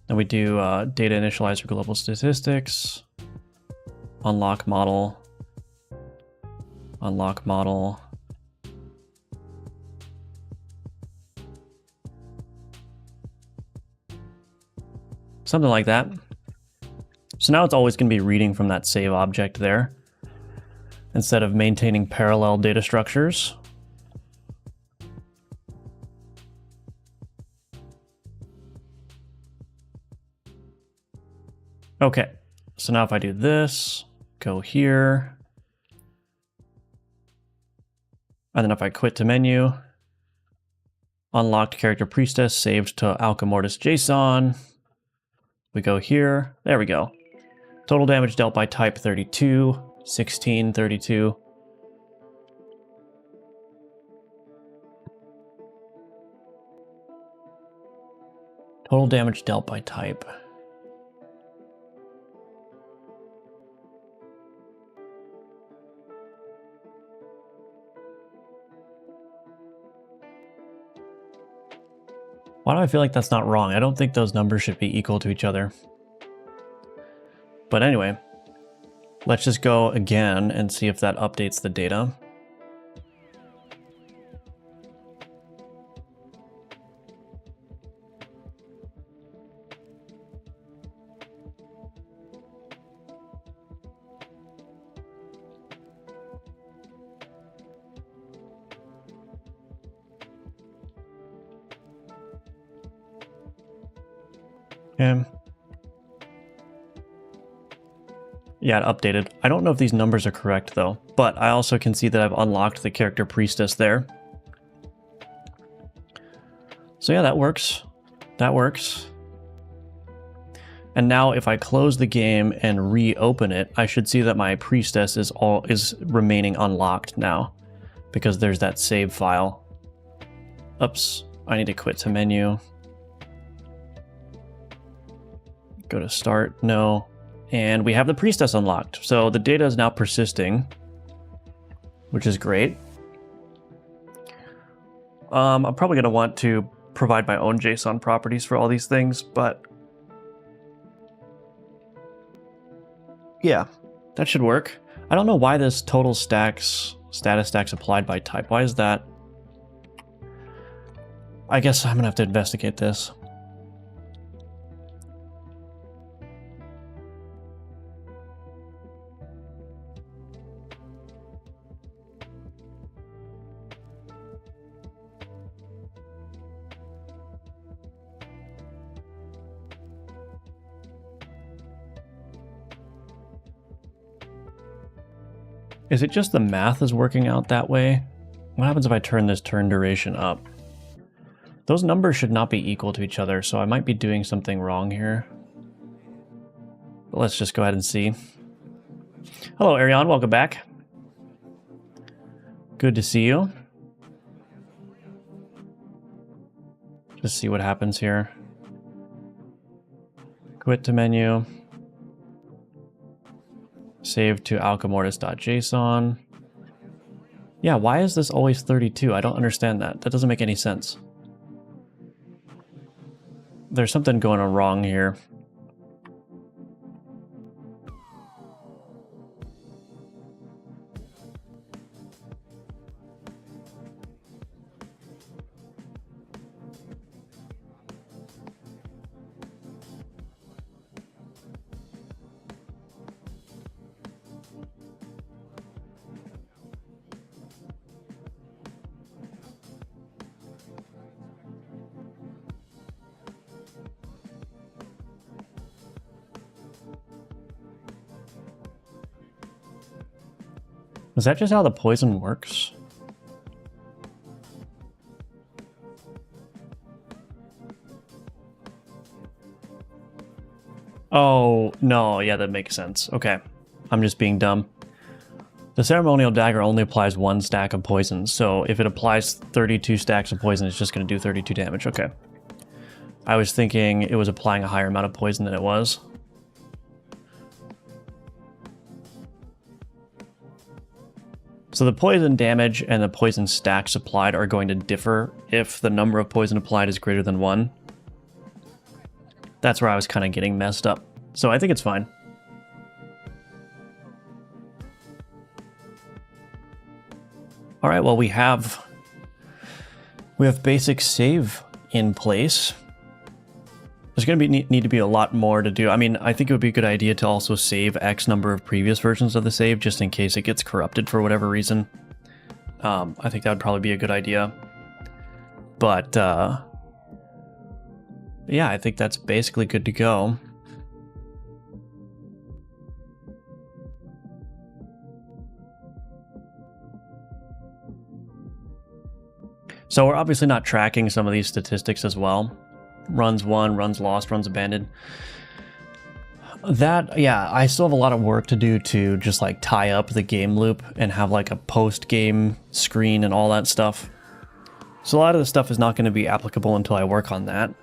Then we do data initializer global statistics, unlock model, unlock model. Something like that. So now it's always going to be reading from that save object there, instead of maintaining parallel data structures. Okay, so now if I do this, go here, and then if I quit to menu, unlocked character priestess saved to Alcamortis JSON, we go here, there we go. Total damage dealt by type 32, 16, 32. Total damage dealt by type. Why do I feel like that's not wrong? I don't think those numbers should be equal to each other. But anyway, let's just go again and see if that updates the data. Yeah. Yeah, it updated. I don't know if these numbers are correct though, but I also can see that I've unlocked the character priestess there. So yeah, that works. That works. And now if I close the game and reopen it, I should see that my priestess is remaining unlocked now because there's that save file. Oops, I need to quit to menu. Go to start, no. And we have the priestess unlocked. So the data is now persisting, which is great. I'm probably going to want to provide my own JSON properties for all these things, but yeah, that should work. I don't know why this total status stacks applied by type. Why is that? I guess I'm gonna have to investigate this. Is it just the math is working out that way? What happens if I turn this turn duration up? Those numbers should not be equal to each other, so I might be doing something wrong here. But let's just go ahead and see. Hello, Ariane. Welcome back. Good to see you. Just see what happens here. Quit to menu. Save to alchemortis.json. Yeah, why is this always 32? I don't understand that. That doesn't make any sense. There's something going on wrong here. Is that just how the poison works? Oh, no, yeah, that makes sense. Okay, I'm just being dumb. The ceremonial dagger only applies 1 stack of poison, so if it applies 32 stacks of poison, it's just going to do 32 damage. Okay. I was thinking it was applying a higher amount of poison than it was. So the poison damage and the poison stacks applied are going to differ if the number of poison applied is greater than 1. That's where I was kind of getting messed up. So I think it's fine. All right, well, we have basic save in place. There's going to need to be a lot more to do. I mean, I think it would be a good idea to also save X number of previous versions of the save just in case it gets corrupted for whatever reason. I think that would probably be a good idea. But yeah, I think that's basically good to go. So we're obviously not tracking some of these statistics as well. Runs won, runs lost, runs abandoned. That, yeah, I still have a lot of work to do to just like tie up the game loop and have like a post-game screen and all that stuff. So a lot of the stuff is not going to be applicable until I work on that.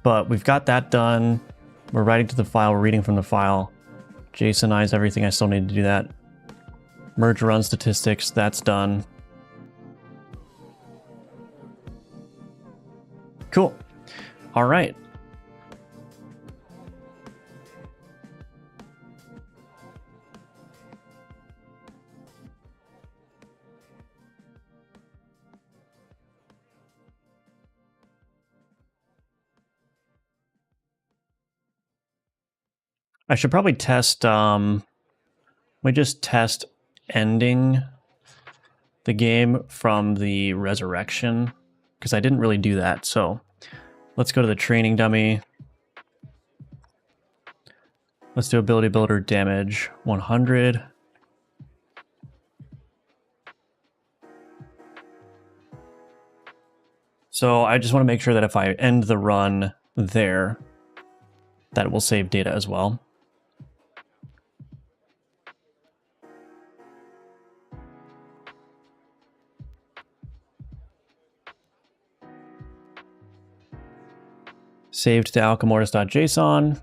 But we've got that done. We're writing to the file, we're reading from the file. JSONize everything, I still need to do that. Merge run statistics, that's done. Cool. All right. I should probably test, we just test ending the game from the resurrection, because I didn't really do that. So let's go to the training dummy. Let's do ability builder damage 100. So I just want to make sure that if I end the run there, that it will save data as well. Saved to alchemortis.json.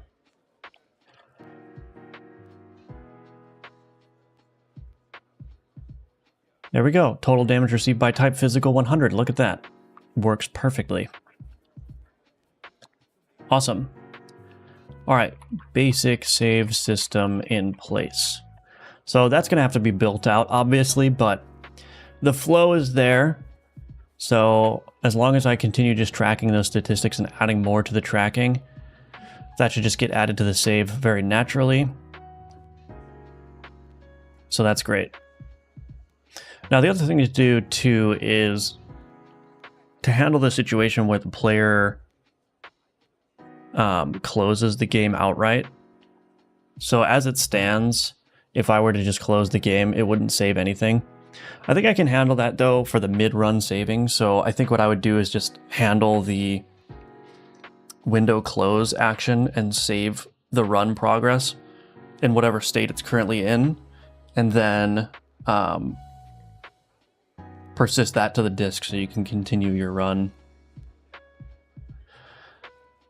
There we go. Total damage received by type physical 100. Look at that. Works perfectly. Awesome. All right. Basic save system in place. So that's going to have to be built out, obviously, but the flow is there. So as long as I continue just tracking those statistics and adding more to the tracking, that should just get added to the save very naturally. So that's great. Now, the other thing to do too is to handle the situation where the player closes the game outright. So as it stands, if I were to just close the game, it wouldn't save anything. I think I can handle that though for the mid-run saving. So I think what I would do is just handle the window close action and save the run progress in whatever state it's currently in, and then persist that to the disk so you can continue your run.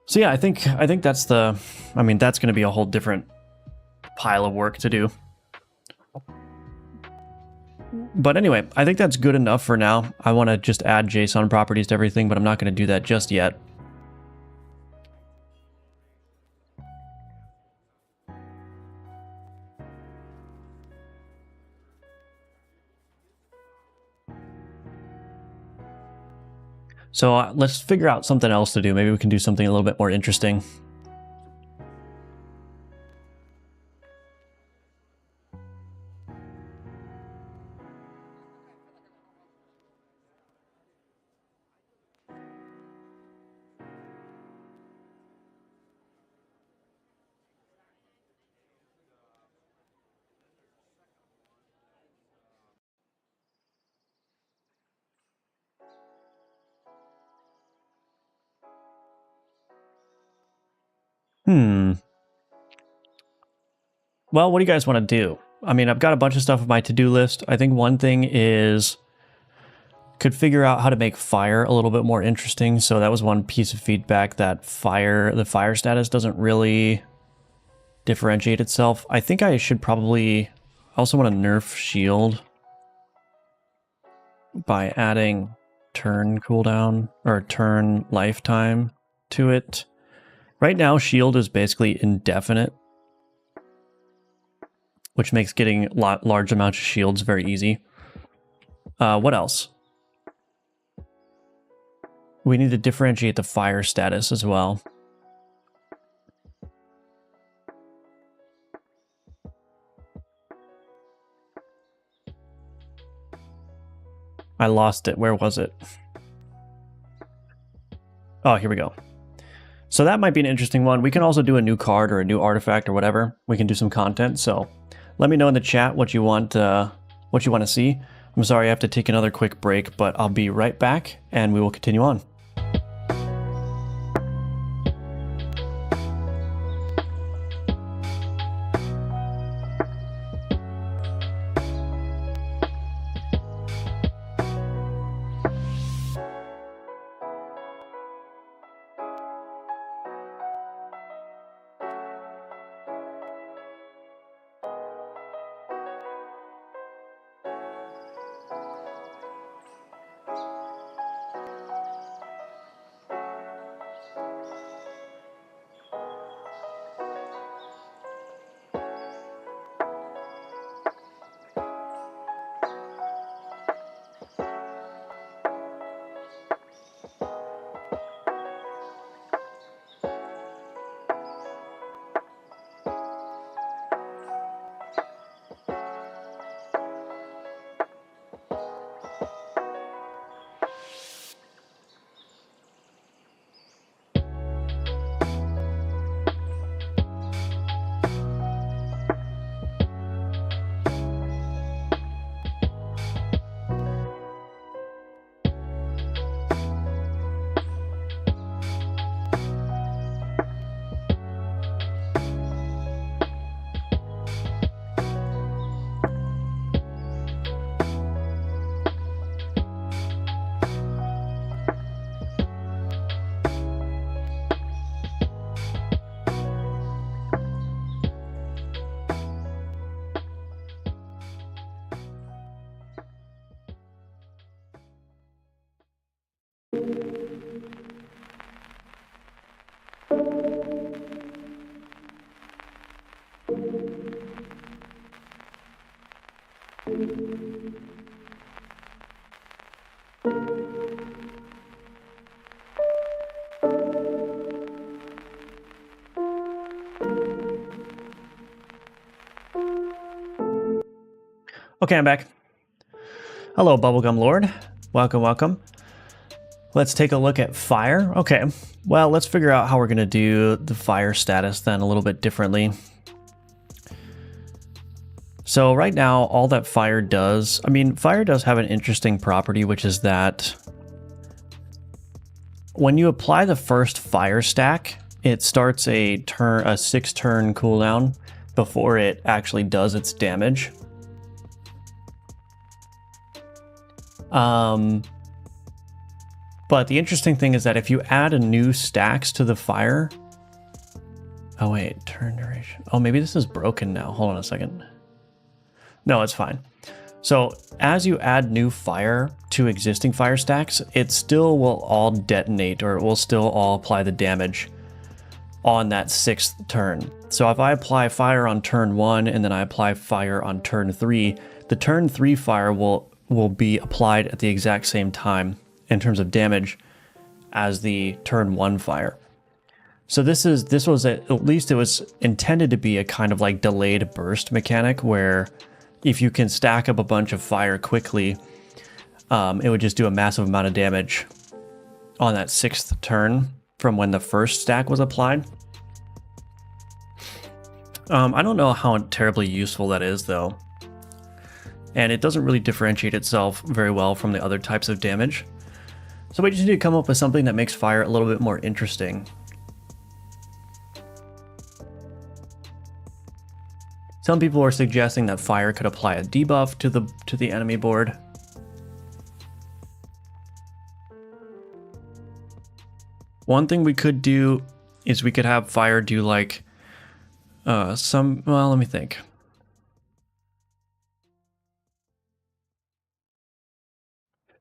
So yeah, I think that's that's going to be a whole different pile of work to do. But anyway, I think that's good enough for now. I want to just add JSON properties to everything, but I'm not going to do that just yet. So let's figure out something else to do. Maybe we can do something a little bit more interesting. Well, what do you guys want to do? I mean, I've got a bunch of stuff on my to-do list. I think one thing is could figure out how to make fire a little bit more interesting. So that was one piece of feedback, that the fire status doesn't really differentiate itself. I think I should probably also want to nerf shield by adding turn cooldown or turn lifetime to it. Right now, shield is basically indefinite, which makes getting large amounts of shields very easy. What else? We need to differentiate the fire status as well. I lost it. Where was it? Oh, here we go. So that might be an interesting one. We can also do a new card or a new artifact or whatever. We can do some content. So let me know in the chat what you want to see. I'm sorry I have to take another quick break, but I'll be right back and we will continue on. Okay, I'm back. Hello, Bubblegum Lord. Welcome, welcome. Let's take a look at fire. Okay, well, let's figure out how we're going to do the fire status then a little bit differently. So right now, all that fire does, I mean, fire does have an interesting property, which is that when you apply the first fire stack, it starts a 6-turn cooldown before it actually does its damage. But the interesting thing is that if you add a new stacks to the fire... Oh wait, turn duration. Oh, maybe this is broken now. Hold on a second. No, it's fine. So as you add new fire to existing fire stacks, it still will all detonate, or it will still all apply the damage on that 6th turn. So if I apply fire on turn 1 and then I apply fire on turn 3, the turn 3 fire will be applied at the exact same time in terms of damage as the turn 1 fire. So this was at least it was intended to be a kind of like delayed burst mechanic where if you can stack up a bunch of fire quickly, it would just do a massive amount of damage on that 6th turn from when the first stack was applied. I don't know how terribly useful that is though. And it doesn't really differentiate itself very well from the other types of damage. So we just need to come up with something that makes fire a little bit more interesting. Some people are suggesting that fire could apply a debuff to the enemy board. One thing we could do is we could have fire do like well, let me think.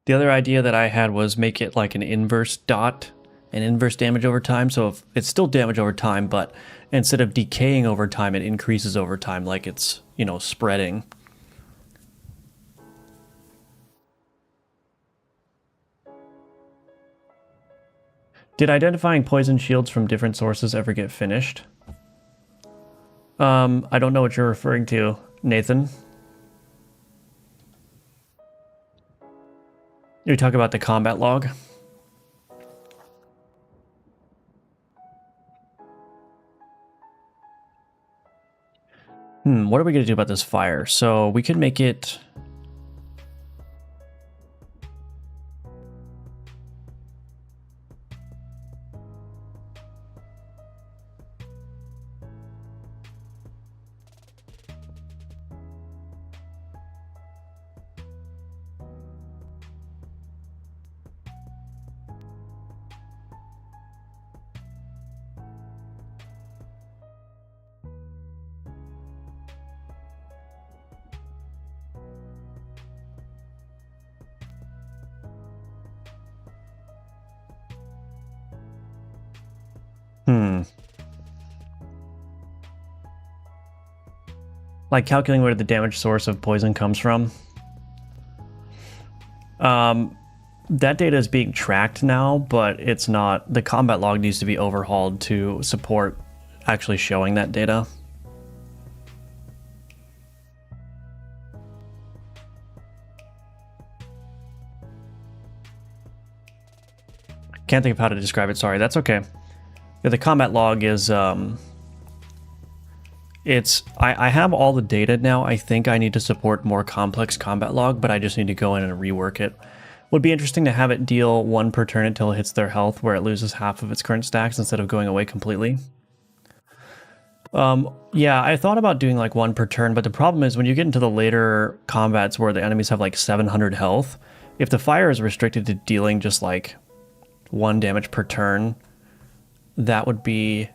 The other idea that I had was make it like an inverse dot, an inverse damage over time. So if it's still damage over time, but instead of decaying over time, it increases over time, like it's, you know, spreading. Did identifying poison shields from different sources ever get finished? I don't know what you're referring to, Nathan. You talk about the combat log? What are we going to do about this fire? So we could make it... Like calculating where the damage source of poison comes from. That data is being tracked now, but it's not. The combat log needs to be overhauled to support actually showing that data. Can't think of how to describe it, sorry, that's okay. Yeah, the combat log is, I have all the data now. I think I need to support more complex combat log, but I just need to go in and rework it. Would be interesting to have it deal 1 per turn until it hits their health, where it loses half of its current stacks instead of going away completely. Yeah, I thought about doing like 1 per turn, but the problem is when you get into the later combats where the enemies have like 700 health, if the fire is restricted to dealing just like 1 damage per turn, that would be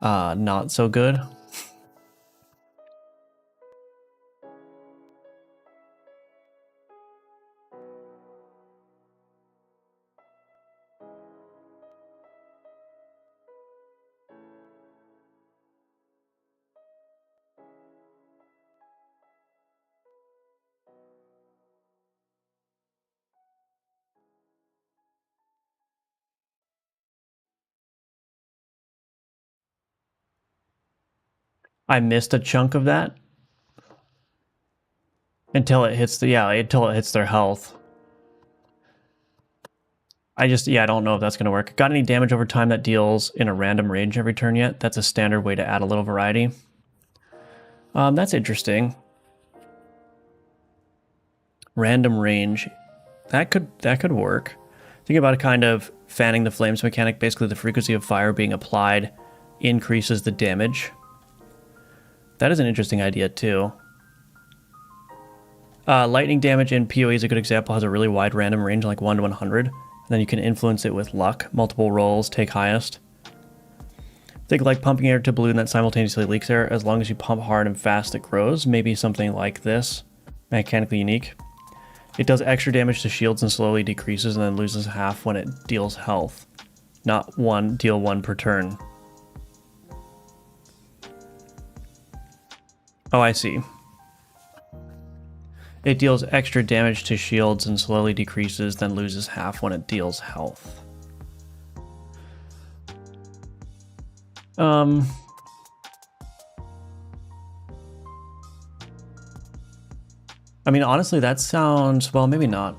not so good. I missed a chunk of that until it hits until it hits their health. I don't know if that's going to work. Got any damage over time that deals in a random range every turn yet? That's a standard way to add a little variety. That's interesting. Random range. That could work. Think about it, kind of fanning the flames mechanic. Basically, the frequency of fire being applied increases the damage. That is an interesting idea too. Lightning damage in PoE is a good example. Has a really wide random range, like 1 to 100. And then you can influence it with luck. Multiple rolls, take highest. Think like pumping air to balloon that simultaneously leaks air. As long as you pump hard and fast, it grows. Maybe something like this. Mechanically unique. It does extra damage to shields and slowly decreases and then loses half when it deals health. Not one, deal 1 per turn. Oh, I see. It deals extra damage to shields and slowly decreases, then loses half when it deals health. I mean, honestly, that sounds... well, maybe not.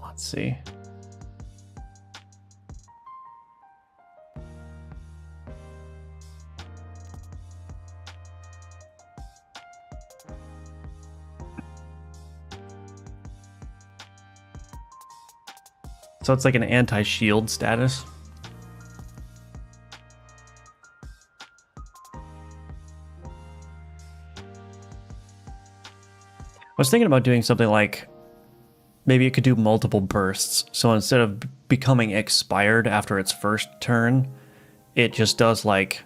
Let's see. So it's like an anti-shield status. I was thinking about doing something like maybe it could do multiple bursts. So instead of becoming expired after its first turn, it just does like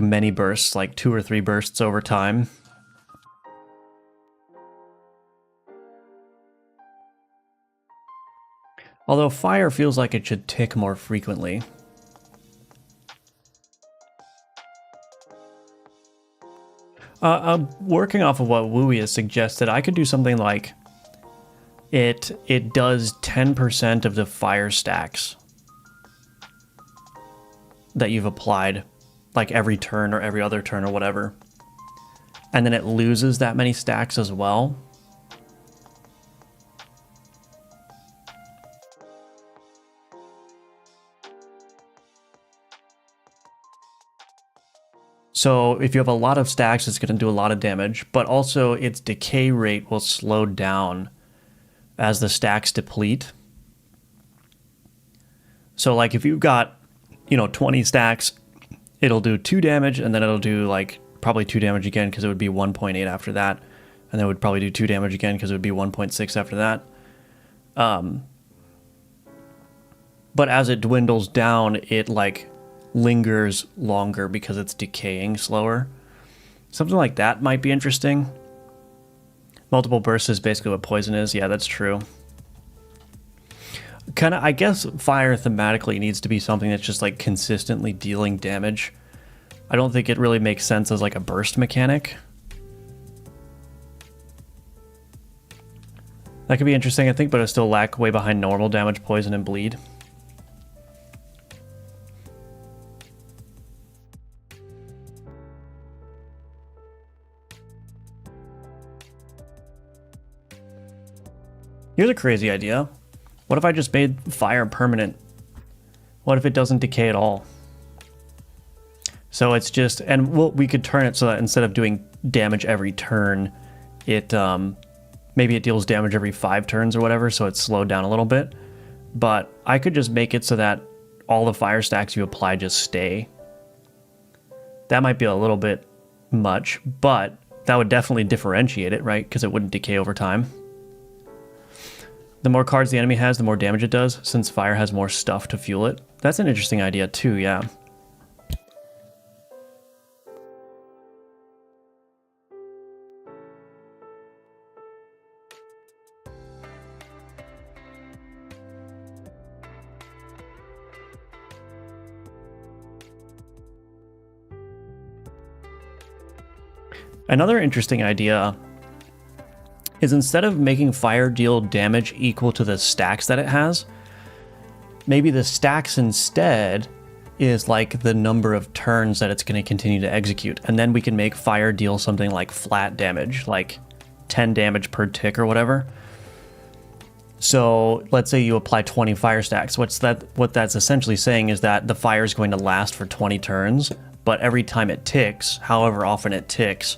many bursts, like 2 or 3 bursts over time. Although fire feels like it should tick more frequently. Working off of what Wooey has suggested, I could do something like it does 10% of the fire stacks that you've applied, like every turn or every other turn or whatever. And then it loses that many stacks as well. So if you have a lot of stacks, it's going to do a lot of damage, but also its decay rate will slow down as the stacks deplete. So like if you've got, 20 stacks, it'll do 2 damage, and then it'll do like probably 2 damage again because it would be 1.8 after that. And then it would probably do 2 damage again because it would be 1.6 after that. But as it dwindles down, it like lingers longer because it's decaying slower. Something like that might be interesting. Multiple bursts is basically what poison is. Yeah, that's true. I guess fire thematically needs to be something that's just like consistently dealing damage. I don't think it really makes sense as like a burst mechanic. That could be interesting, I think, but it still lack way behind normal damage, poison, and bleed. Here's a crazy idea. What if I just made fire permanent? What if it doesn't decay at all? So it's just, and we could turn it so that instead of doing damage every turn, it maybe it deals damage every 5 turns or whatever, so it's slowed down a little bit. But I could just make it so that all the fire stacks you apply just stay. That might be a little bit much, but that would definitely differentiate it, right? Because it wouldn't decay over time. The more cards the enemy has, the more damage it does, since fire has more stuff to fuel it. That's an interesting idea too, yeah. Another interesting idea is instead of making fire deal damage equal to the stacks that it has, maybe the stacks instead is like the number of turns that it's going to continue to execute. And then we can make fire deal something like flat damage, like 10 damage per tick or whatever. So let's say you apply 20 fire stacks. What that's essentially saying is that the fire is going to last for 20 turns, but every time it ticks, however often it ticks,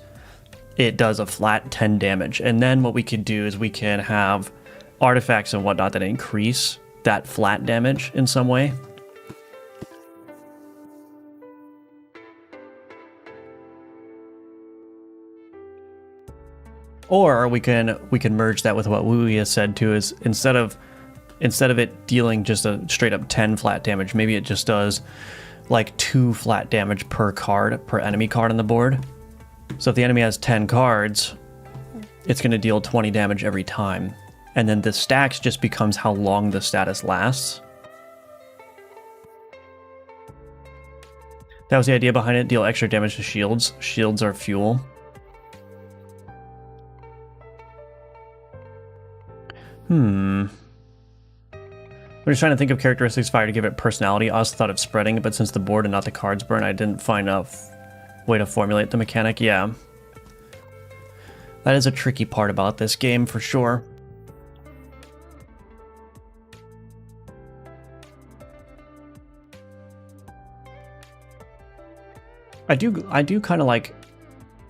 it does a flat 10 damage. And then what we can do is we can have artifacts and whatnot that increase that flat damage in some way. Or we can merge that with what Wooey has said too, is instead of it dealing just a straight up 10 flat damage, maybe it just does like 2 flat damage per card, per enemy card on the board. So if the enemy has 10 cards, it's going to deal 20 damage every time. And then the stacks just becomes how long the status lasts. That was the idea behind it, deal extra damage to shields. Shields are fuel. I'm just trying to think of characteristics fire to give it personality. I also thought of spreading it, but since the board and not the cards burn, I didn't find a way to formulate the mechanic. Yeah. That is a tricky part about this game for sure. I do kind of like...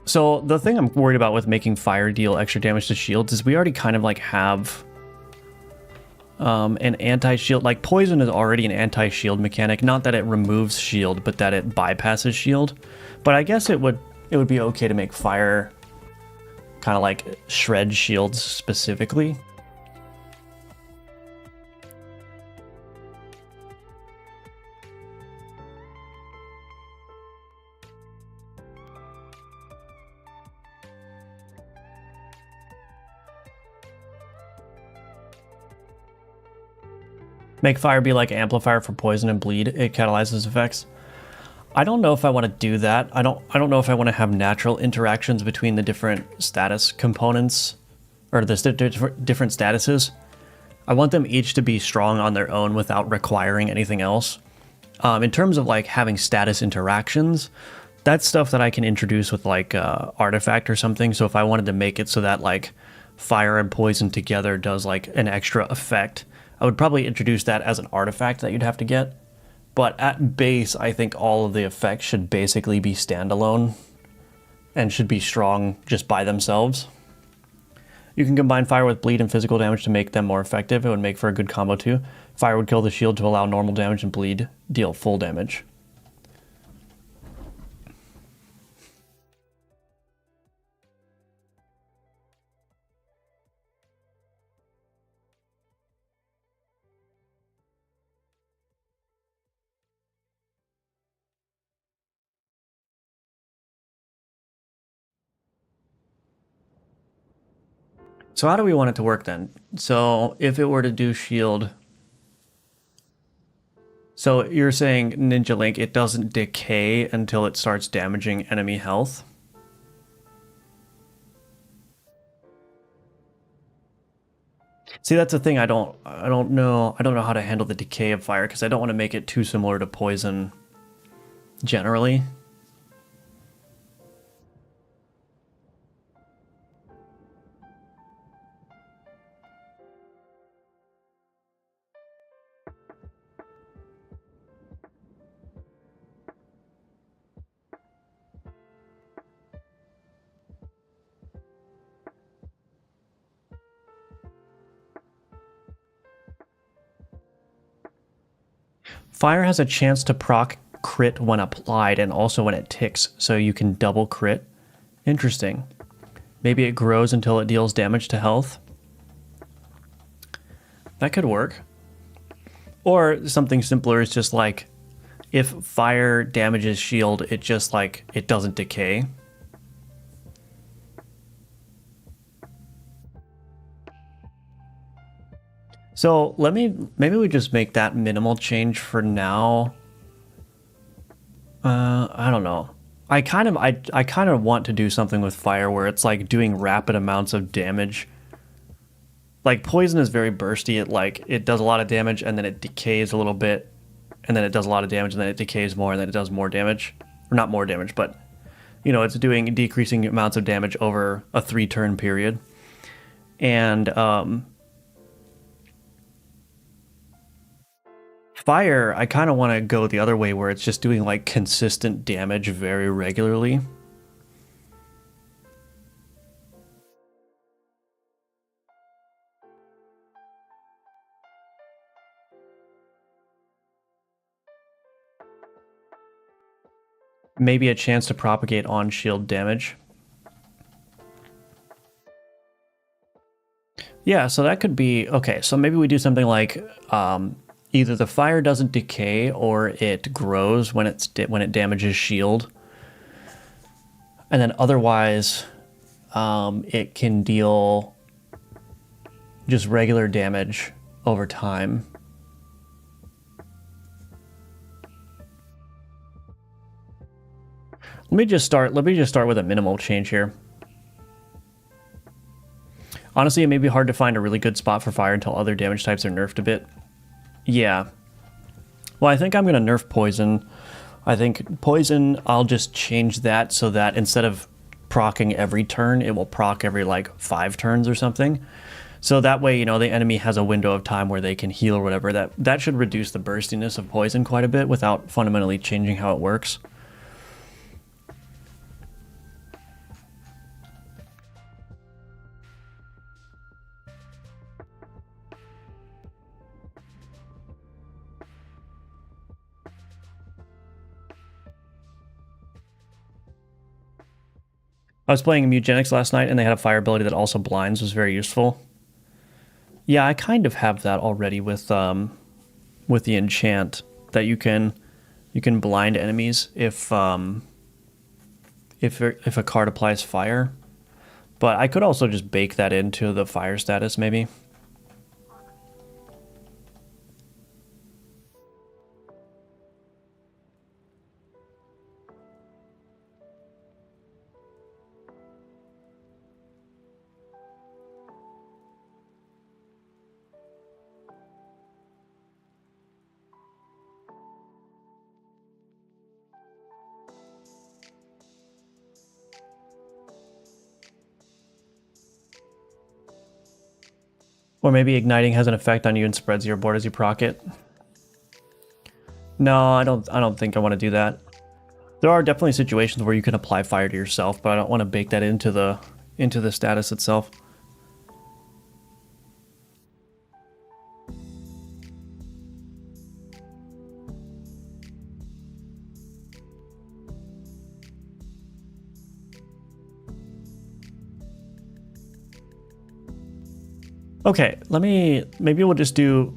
So the thing I'm worried about with making fire deal extra damage to shields is we already kind of like have an anti-shield. Like poison is already an anti-shield mechanic. Not that it removes shield, but that it bypasses shield. But I guess it would be okay to make fire kind of like shred shields specifically. Make fire be like amplifier for poison and bleed. It catalyzes effects. I don't know if I want to do that. I don't know if I want to have natural interactions between the different status components or the different statuses. I want them each to be strong on their own without requiring anything else. In terms of like having status interactions, that's stuff that I can introduce with like artifact or something. So if I wanted to make it so that like fire and poison together does like an extra effect, I would probably introduce that as an artifact that you'd have to get. But at base, I think all of the effects should basically be standalone and should be strong just by themselves. You can combine fire with bleed and physical damage to make them more effective. It would make for a good combo too. Fire would kill the shield to allow normal damage, and bleed deal full damage. So how do we want it to work then? So if it were to do shield... So you're saying, Ninja Link, it doesn't decay until it starts damaging enemy health? See, that's the thing. I don't know how to handle the decay of fire because I don't want to make it too similar to poison generally. Fire has a chance to proc crit when applied and also when it ticks, so you can double crit. Interesting. Maybe it grows until it deals damage to health. That could work. Or something simpler is just like, if fire damages shield, it just like, it doesn't decay. So maybe we just make that minimal change for now. I don't know. I kind of want to do something with fire where it's like doing rapid amounts of damage. Like poison is very bursty. It does a lot of damage and then it decays a little bit, and then it does a lot of damage and then it decays more and then it does more damage, or not more damage, but you know, it's doing decreasing amounts of damage over a 3-turn period. And fire, I kind of want to go the other way where it's just doing like consistent damage very regularly. Maybe a chance to propagate on shield damage. Yeah, so that could be, okay, so maybe we do something like either the fire doesn't decay or it grows when it damages shield. And then otherwise, it can deal just regular damage over time. Let me just start with a minimal change here. Honestly, it may be hard to find a really good spot for fire until other damage types are nerfed a bit. Yeah. Well, I think I'm going to nerf poison. I think poison, I'll just change that so that instead of proccing every turn, it will proc every like 5 turns or something. So that way, you know, the enemy has a window of time where they can heal or whatever. That should reduce the burstiness of poison quite a bit without fundamentally changing how it works. I was playing Mutagenics last night, and they had a fire ability that also blinds, was very useful. Yeah, I kind of have that already with the enchant that you can blind enemies if a card applies fire. But I could also just bake that into the fire status, maybe. Or maybe igniting has an effect on you and spreads your board as you proc it. No, I don't think I want to do that. There are definitely situations where you can apply fire to yourself, but I don't want to bake that into the status itself. Okay, maybe we'll just do...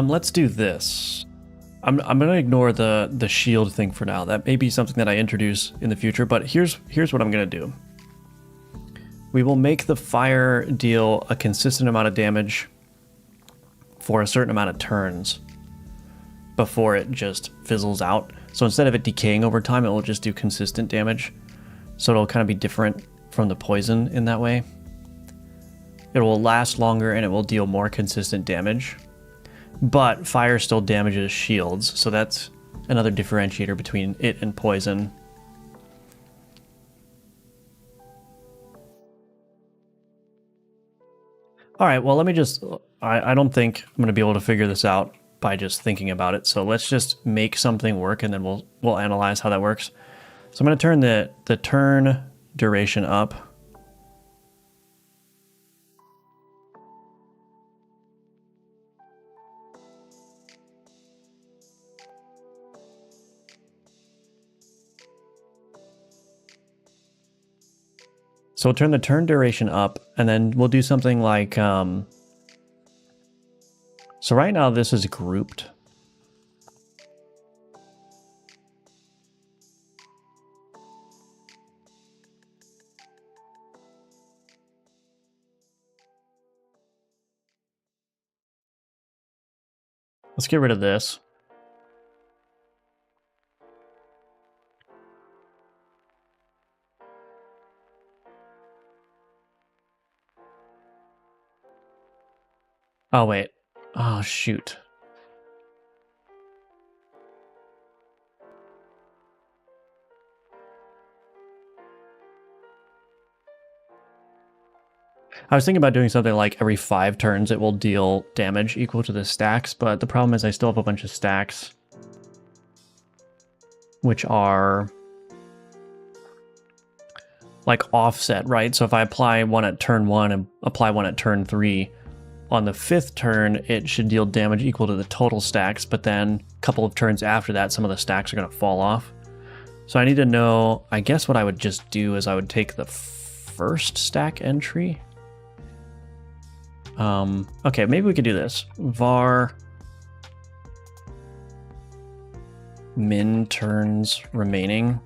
let's do this. I'm gonna ignore the shield thing for now. That may be something that I introduce in the future, but here's what I'm gonna do. We will make the fire deal a consistent amount of damage for a certain amount of turns before it just fizzles out. So instead of it decaying over time, it will just do consistent damage. So it'll kind of be different from the poison in that way. It will last longer and it will deal more consistent damage. But fire still damages shields, so that's another differentiator between it and poison. Alright, well let me just... I don't think I'm going to be able to figure this out by just thinking about it, so let's just make something work and then we'll analyze how that works. So I'm going to turn the turn duration up. So we'll turn the turn duration up, and then we'll do something like, so right now this is grouped. Let's get rid of this. Oh, wait. Oh, shoot. I was thinking about doing something like every 5 turns it will deal damage equal to the stacks, but the problem is I still have a bunch of stacks, which are like offset, right? So if I apply one at turn 1 and apply one at turn 3, on the 5th turn, it should deal damage equal to the total stacks, but then a couple of turns after that, some of the stacks are going to fall off. So I need to know, I guess what I would just do is I would take the first stack entry. Okay, maybe we could do this. Var min turns remaining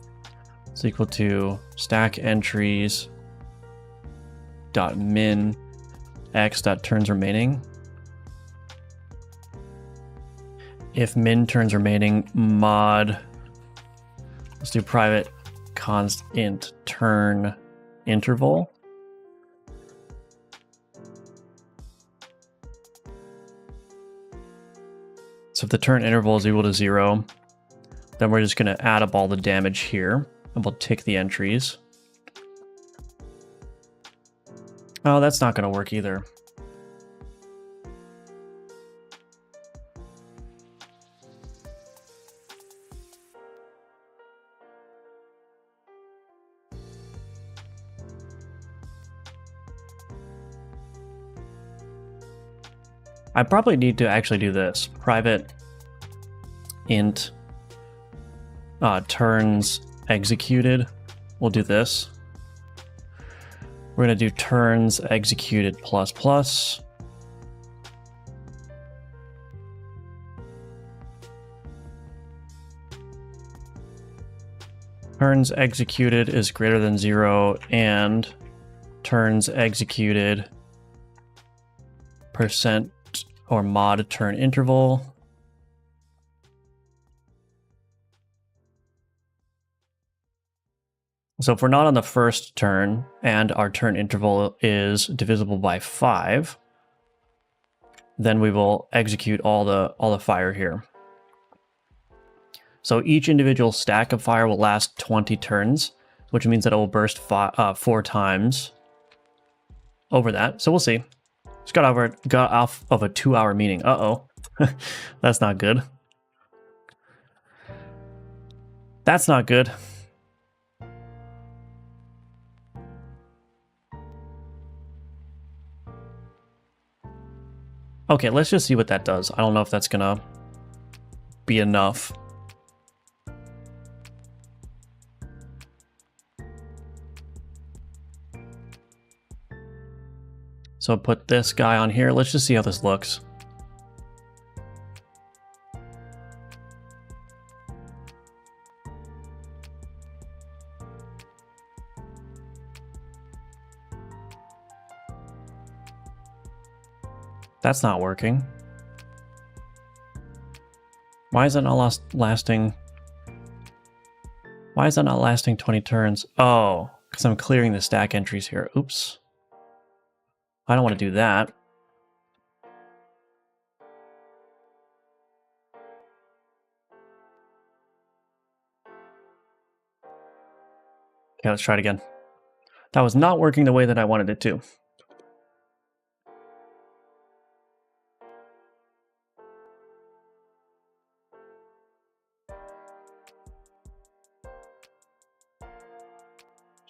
is equal to stack entries dot min x dot turns remaining. If min turns remaining mod, let's do private const int turn interval. So if the turn interval is equal to 0, then we're just going to add up all the damage here, and we'll tick the entries. Oh, that's not going to work either. I probably need to actually do this. Private int turns executed. We'll do this. We're going to do turns executed plus plus. Turns executed is greater than 0 and turns executed percent or mod turn interval. So if we're not on the first turn and our turn interval is divisible by 5, then we will execute all the fire here. So each individual stack of fire will last 20 turns, which means that it will burst 4 times over that. So we'll see. Just got off of a 2-hour meeting. Uh-oh. That's not good. That's not good. Okay, let's just see what that does. I don't know if that's gonna be enough. So put this guy on here. Let's just see how this looks. That's not working. Why is that not lasting? Why is that not lasting 20 turns? Oh, because I'm clearing the stack entries here. Oops. I don't want to do that. Okay, let's try it again. That was not working the way that I wanted it to.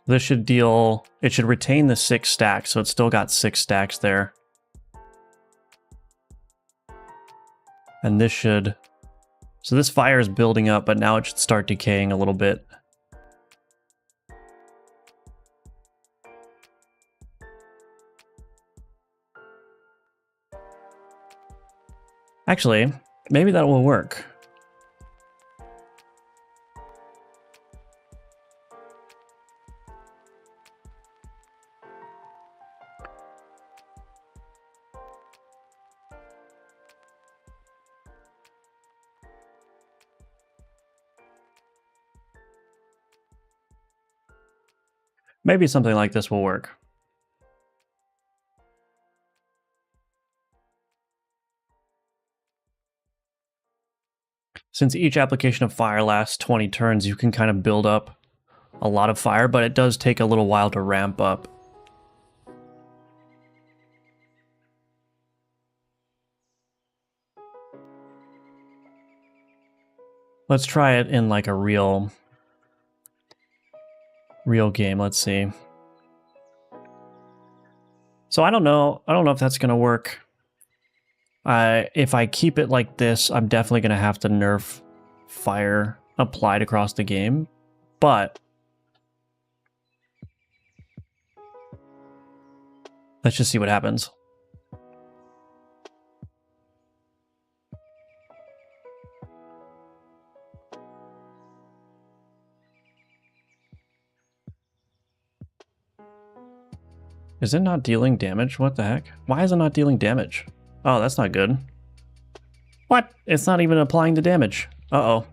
This should deal, it should retain the 6 stacks, so it's still got 6 stacks there. And this should, so this fire is building up, but now it should start decaying a little bit. Actually, maybe that will work. Maybe something like this will work. Since each application of fire lasts 20 turns, you can kind of build up a lot of fire, but it does take a little while to ramp up. Let's try it in like a real game. Let's see. So I don't know if that's going to work. If I keep it like this, I'm definitely going to have to nerf fire applied across the game, but let's just see what happens. Is it not dealing damage? What the heck? Why is it not dealing damage? Oh, that's not good. What? It's not even applying the damage. Uh-oh.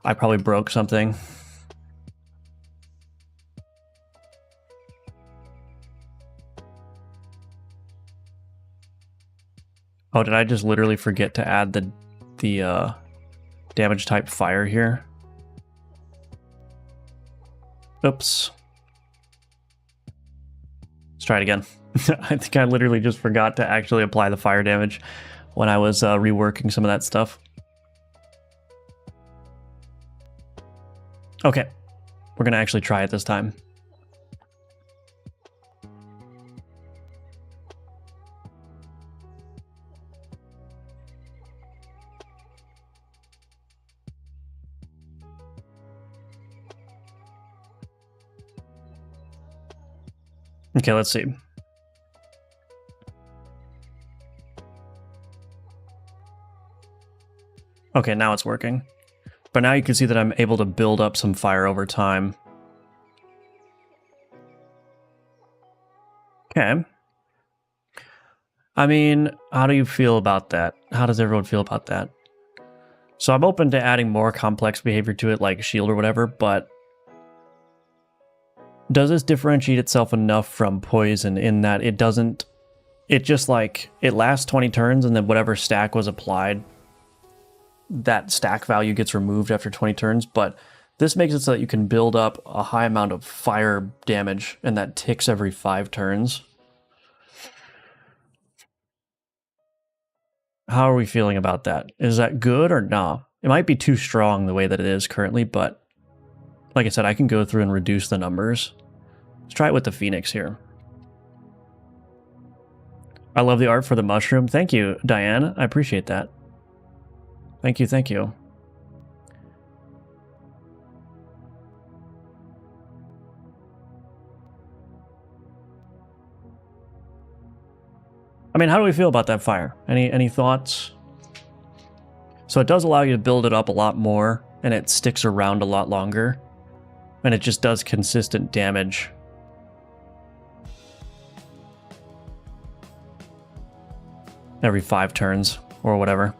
I probably broke something. Oh, did I just literally forget to add the damage type fire here? Oops. Let's try it again. I think I literally just forgot to actually apply the fire damage when I was reworking some of that stuff. Okay, we're gonna actually try it this time. Okay, let's see. Okay, now it's working. But now you can see that I'm able to build up some fire over time. Okay. I mean, how do you feel about that? How does everyone feel about that? So I'm open to adding more complex behavior to it, like shield or whatever, but does this differentiate itself enough from poison in that it doesn't... It just like, it lasts 20 turns and then whatever stack was applied, that stack value gets removed after 20 turns, but this makes it so that you can build up a high amount of fire damage and that ticks every 5 turns. How are we feeling about that? Is that good or not? It might be too strong the way that it is currently, but like I said, I can go through and reduce the numbers. Let's try it with the Phoenix here. I love the art for the mushroom. Thank you, Diane. I appreciate that. Thank you, thank you. I mean, how do we feel about that fire? Any thoughts? So it does allow you to build it up a lot more, and it sticks around a lot longer, and it just does consistent damage. Every 5 turns, or whatever.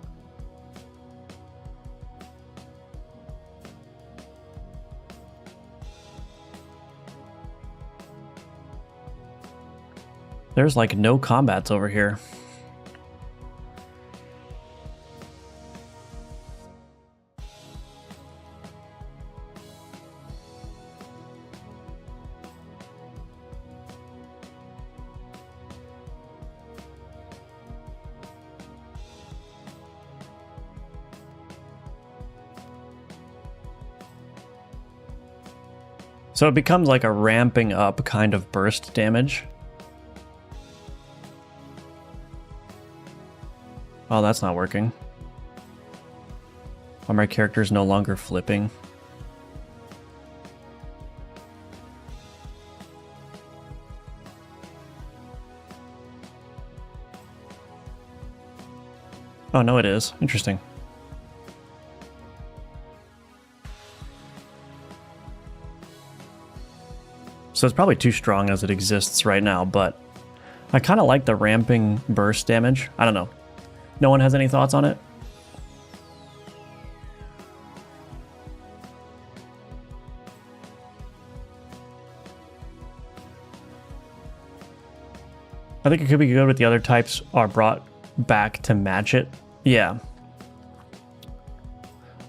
There's like no combats over here. So it becomes like a ramping up kind of burst damage. Oh, that's not working. Why my character's no longer flipping. Oh, no, it is. Interesting. So it's probably too strong as it exists right now, but I kind of like the ramping burst damage. I don't know. No one has any thoughts on it? I think it could be good with the other types are brought back to match it. Yeah.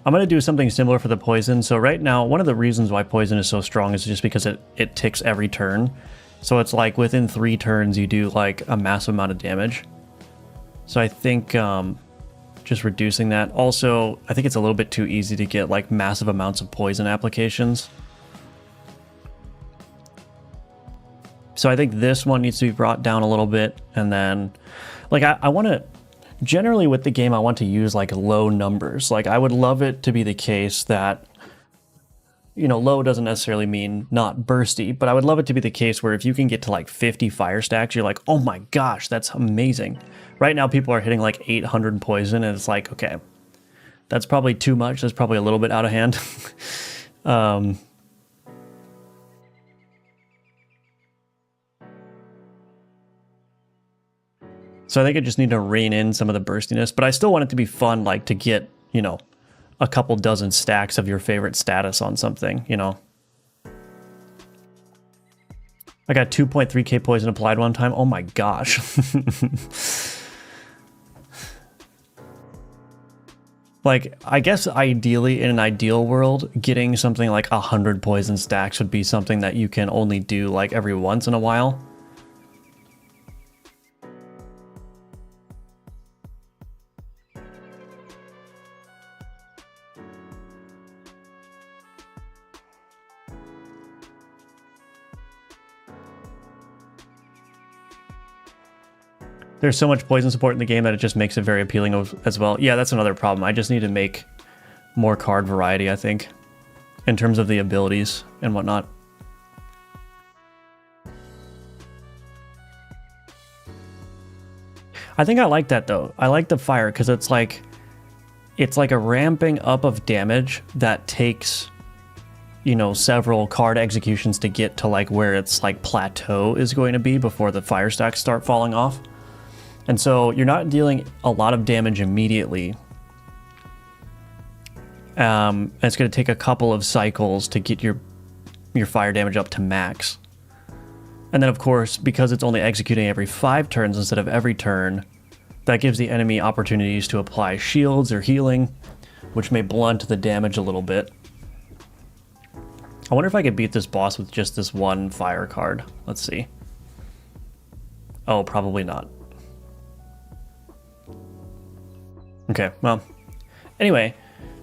I'm going to do something similar for the poison. So right now, one of the reasons why poison is so strong is just because it ticks every turn. So it's like within 3 turns, you do like a massive amount of damage. So I think just reducing that. Also, I think it's a little bit too easy to get like massive amounts of poison applications. So I think this one needs to be brought down a little bit. And then like I want to, generally with the game, I want to use like low numbers. Like I would love it to be the case that, you know, low doesn't necessarily mean not bursty, but I would love it to be the case where if you can get to like 50 fire stacks, you're like, oh my gosh, that's amazing. Right now people are hitting like 800 poison and it's like, okay, that's probably too much. That's probably a little bit out of hand. So I think I just need to rein in some of the burstiness, but I still want it to be fun, like to get, you know, a couple dozen stacks of your favorite status on something, you know. I got 2.3k poison applied one time. Oh my gosh. Like, I guess ideally, in an ideal world, getting something like 100 poison stacks would be something that you can only do like every once in a while. There's so much poison support in the game that it just makes it very appealing as well. Yeah, that's another problem. I just need to make more card variety, I think, in terms of the abilities and whatnot. I think I like that though. I like the fire because it's like a ramping up of damage that takes, you know, several card executions to get to like where its like plateau is going to be before the fire stacks start falling off. And so you're not dealing a lot of damage immediately. And it's going to take a couple of cycles to get your fire damage up to max. And then of course, because it's only executing every 5 turns instead of every turn, that gives the enemy opportunities to apply shields or healing, which may blunt the damage a little bit. I wonder if I could beat this boss with just this one fire card. Let's see. Oh, probably not. Okay, well, anyway,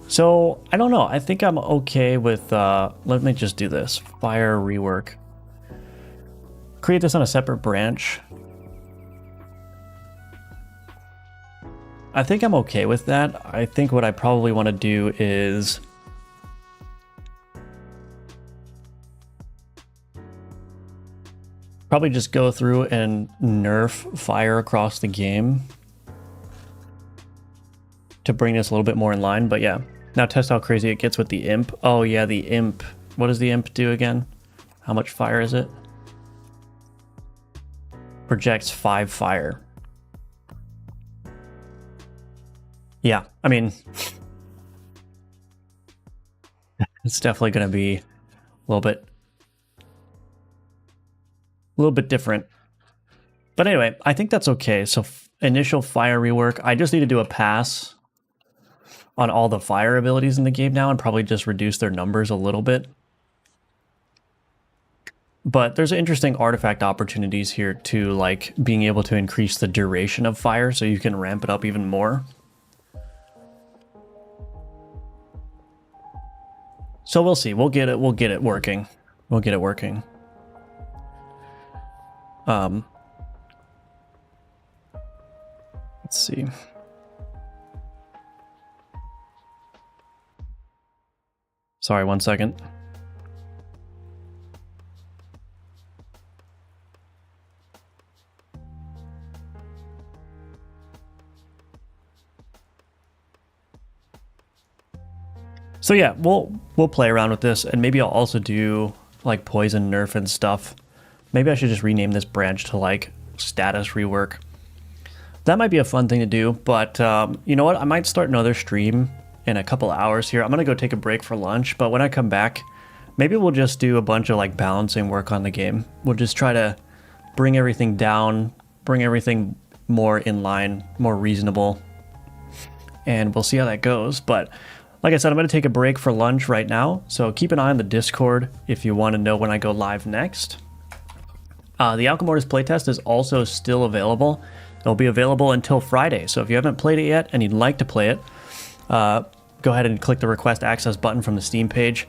so I don't know. I think I'm okay with, let me just do this. Fire rework. Create this on a separate branch. I think I'm okay with that. I think what I probably want to do is probably just go through and nerf fire across the game to bring this a little bit more in line. But yeah, now test how crazy it gets with the imp. Oh yeah, the imp. What does the imp do again? How much fire is it? Projects 5 fire. Yeah, I mean, it's definitely going to be a little bit different. But anyway, I think that's okay. So initial fire rework. I just need to do a pass on all the fire abilities in the game now and probably just reduce their numbers a little bit. But there's interesting artifact opportunities here too, like being able to increase the duration of fire so you can ramp it up even more. So we'll see. We'll get it working. We'll get it working. Let's see. Sorry, 1 second. So yeah, we'll play around with this, and maybe I'll also do like poison nerf and stuff. Maybe I should just rename this branch to like status rework. That might be a fun thing to do, but you know what? I might start another stream in a couple hours here. I'm gonna go take a break for lunch, but when I come back, maybe we'll just do a bunch of like balancing work on the game. We'll just try to bring everything down bring everything more in line, more reasonable, and we'll see how that goes. But like I said, I'm going to take a break for lunch right now, so keep an eye on the Discord if you want to know when I go live next. The Alchemortis playtest is also still available. It'll be available until Friday, so if you haven't played it yet and you'd like to play it, go ahead and click the request access button from the Steam page.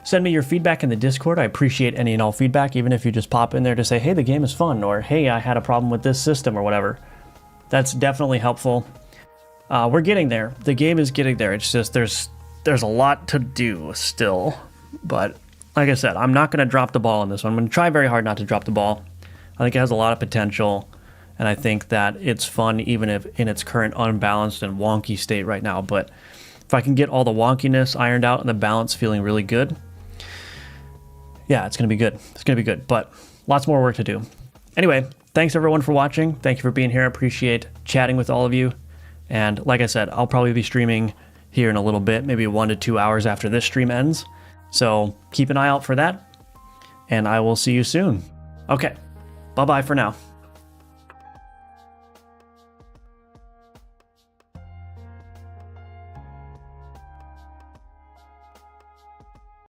Send me your feedback in the Discord. I appreciate any and all feedback, even if you just pop in there to say, hey, the game is fun, or hey, I had a problem with this system, or whatever. That's definitely helpful. We're getting there. The game is getting there. It's just there's a lot to do still. But like I said, I'm not going to drop the ball on this one. I'm going to try very hard not to drop the ball. I think it has a lot of potential, and I think that it's fun even if in its current unbalanced and wonky state right now. But if I can get all the wonkiness ironed out and the balance feeling really good, yeah, it's going to be good. It's going to be good, but lots more work to do. Anyway, thanks everyone for watching. Thank you for being here. I appreciate chatting with all of you. And like I said, I'll probably be streaming here in a little bit, maybe 1 to 2 hours after this stream ends. So keep an eye out for that, and I will see you soon. Okay, bye-bye for now.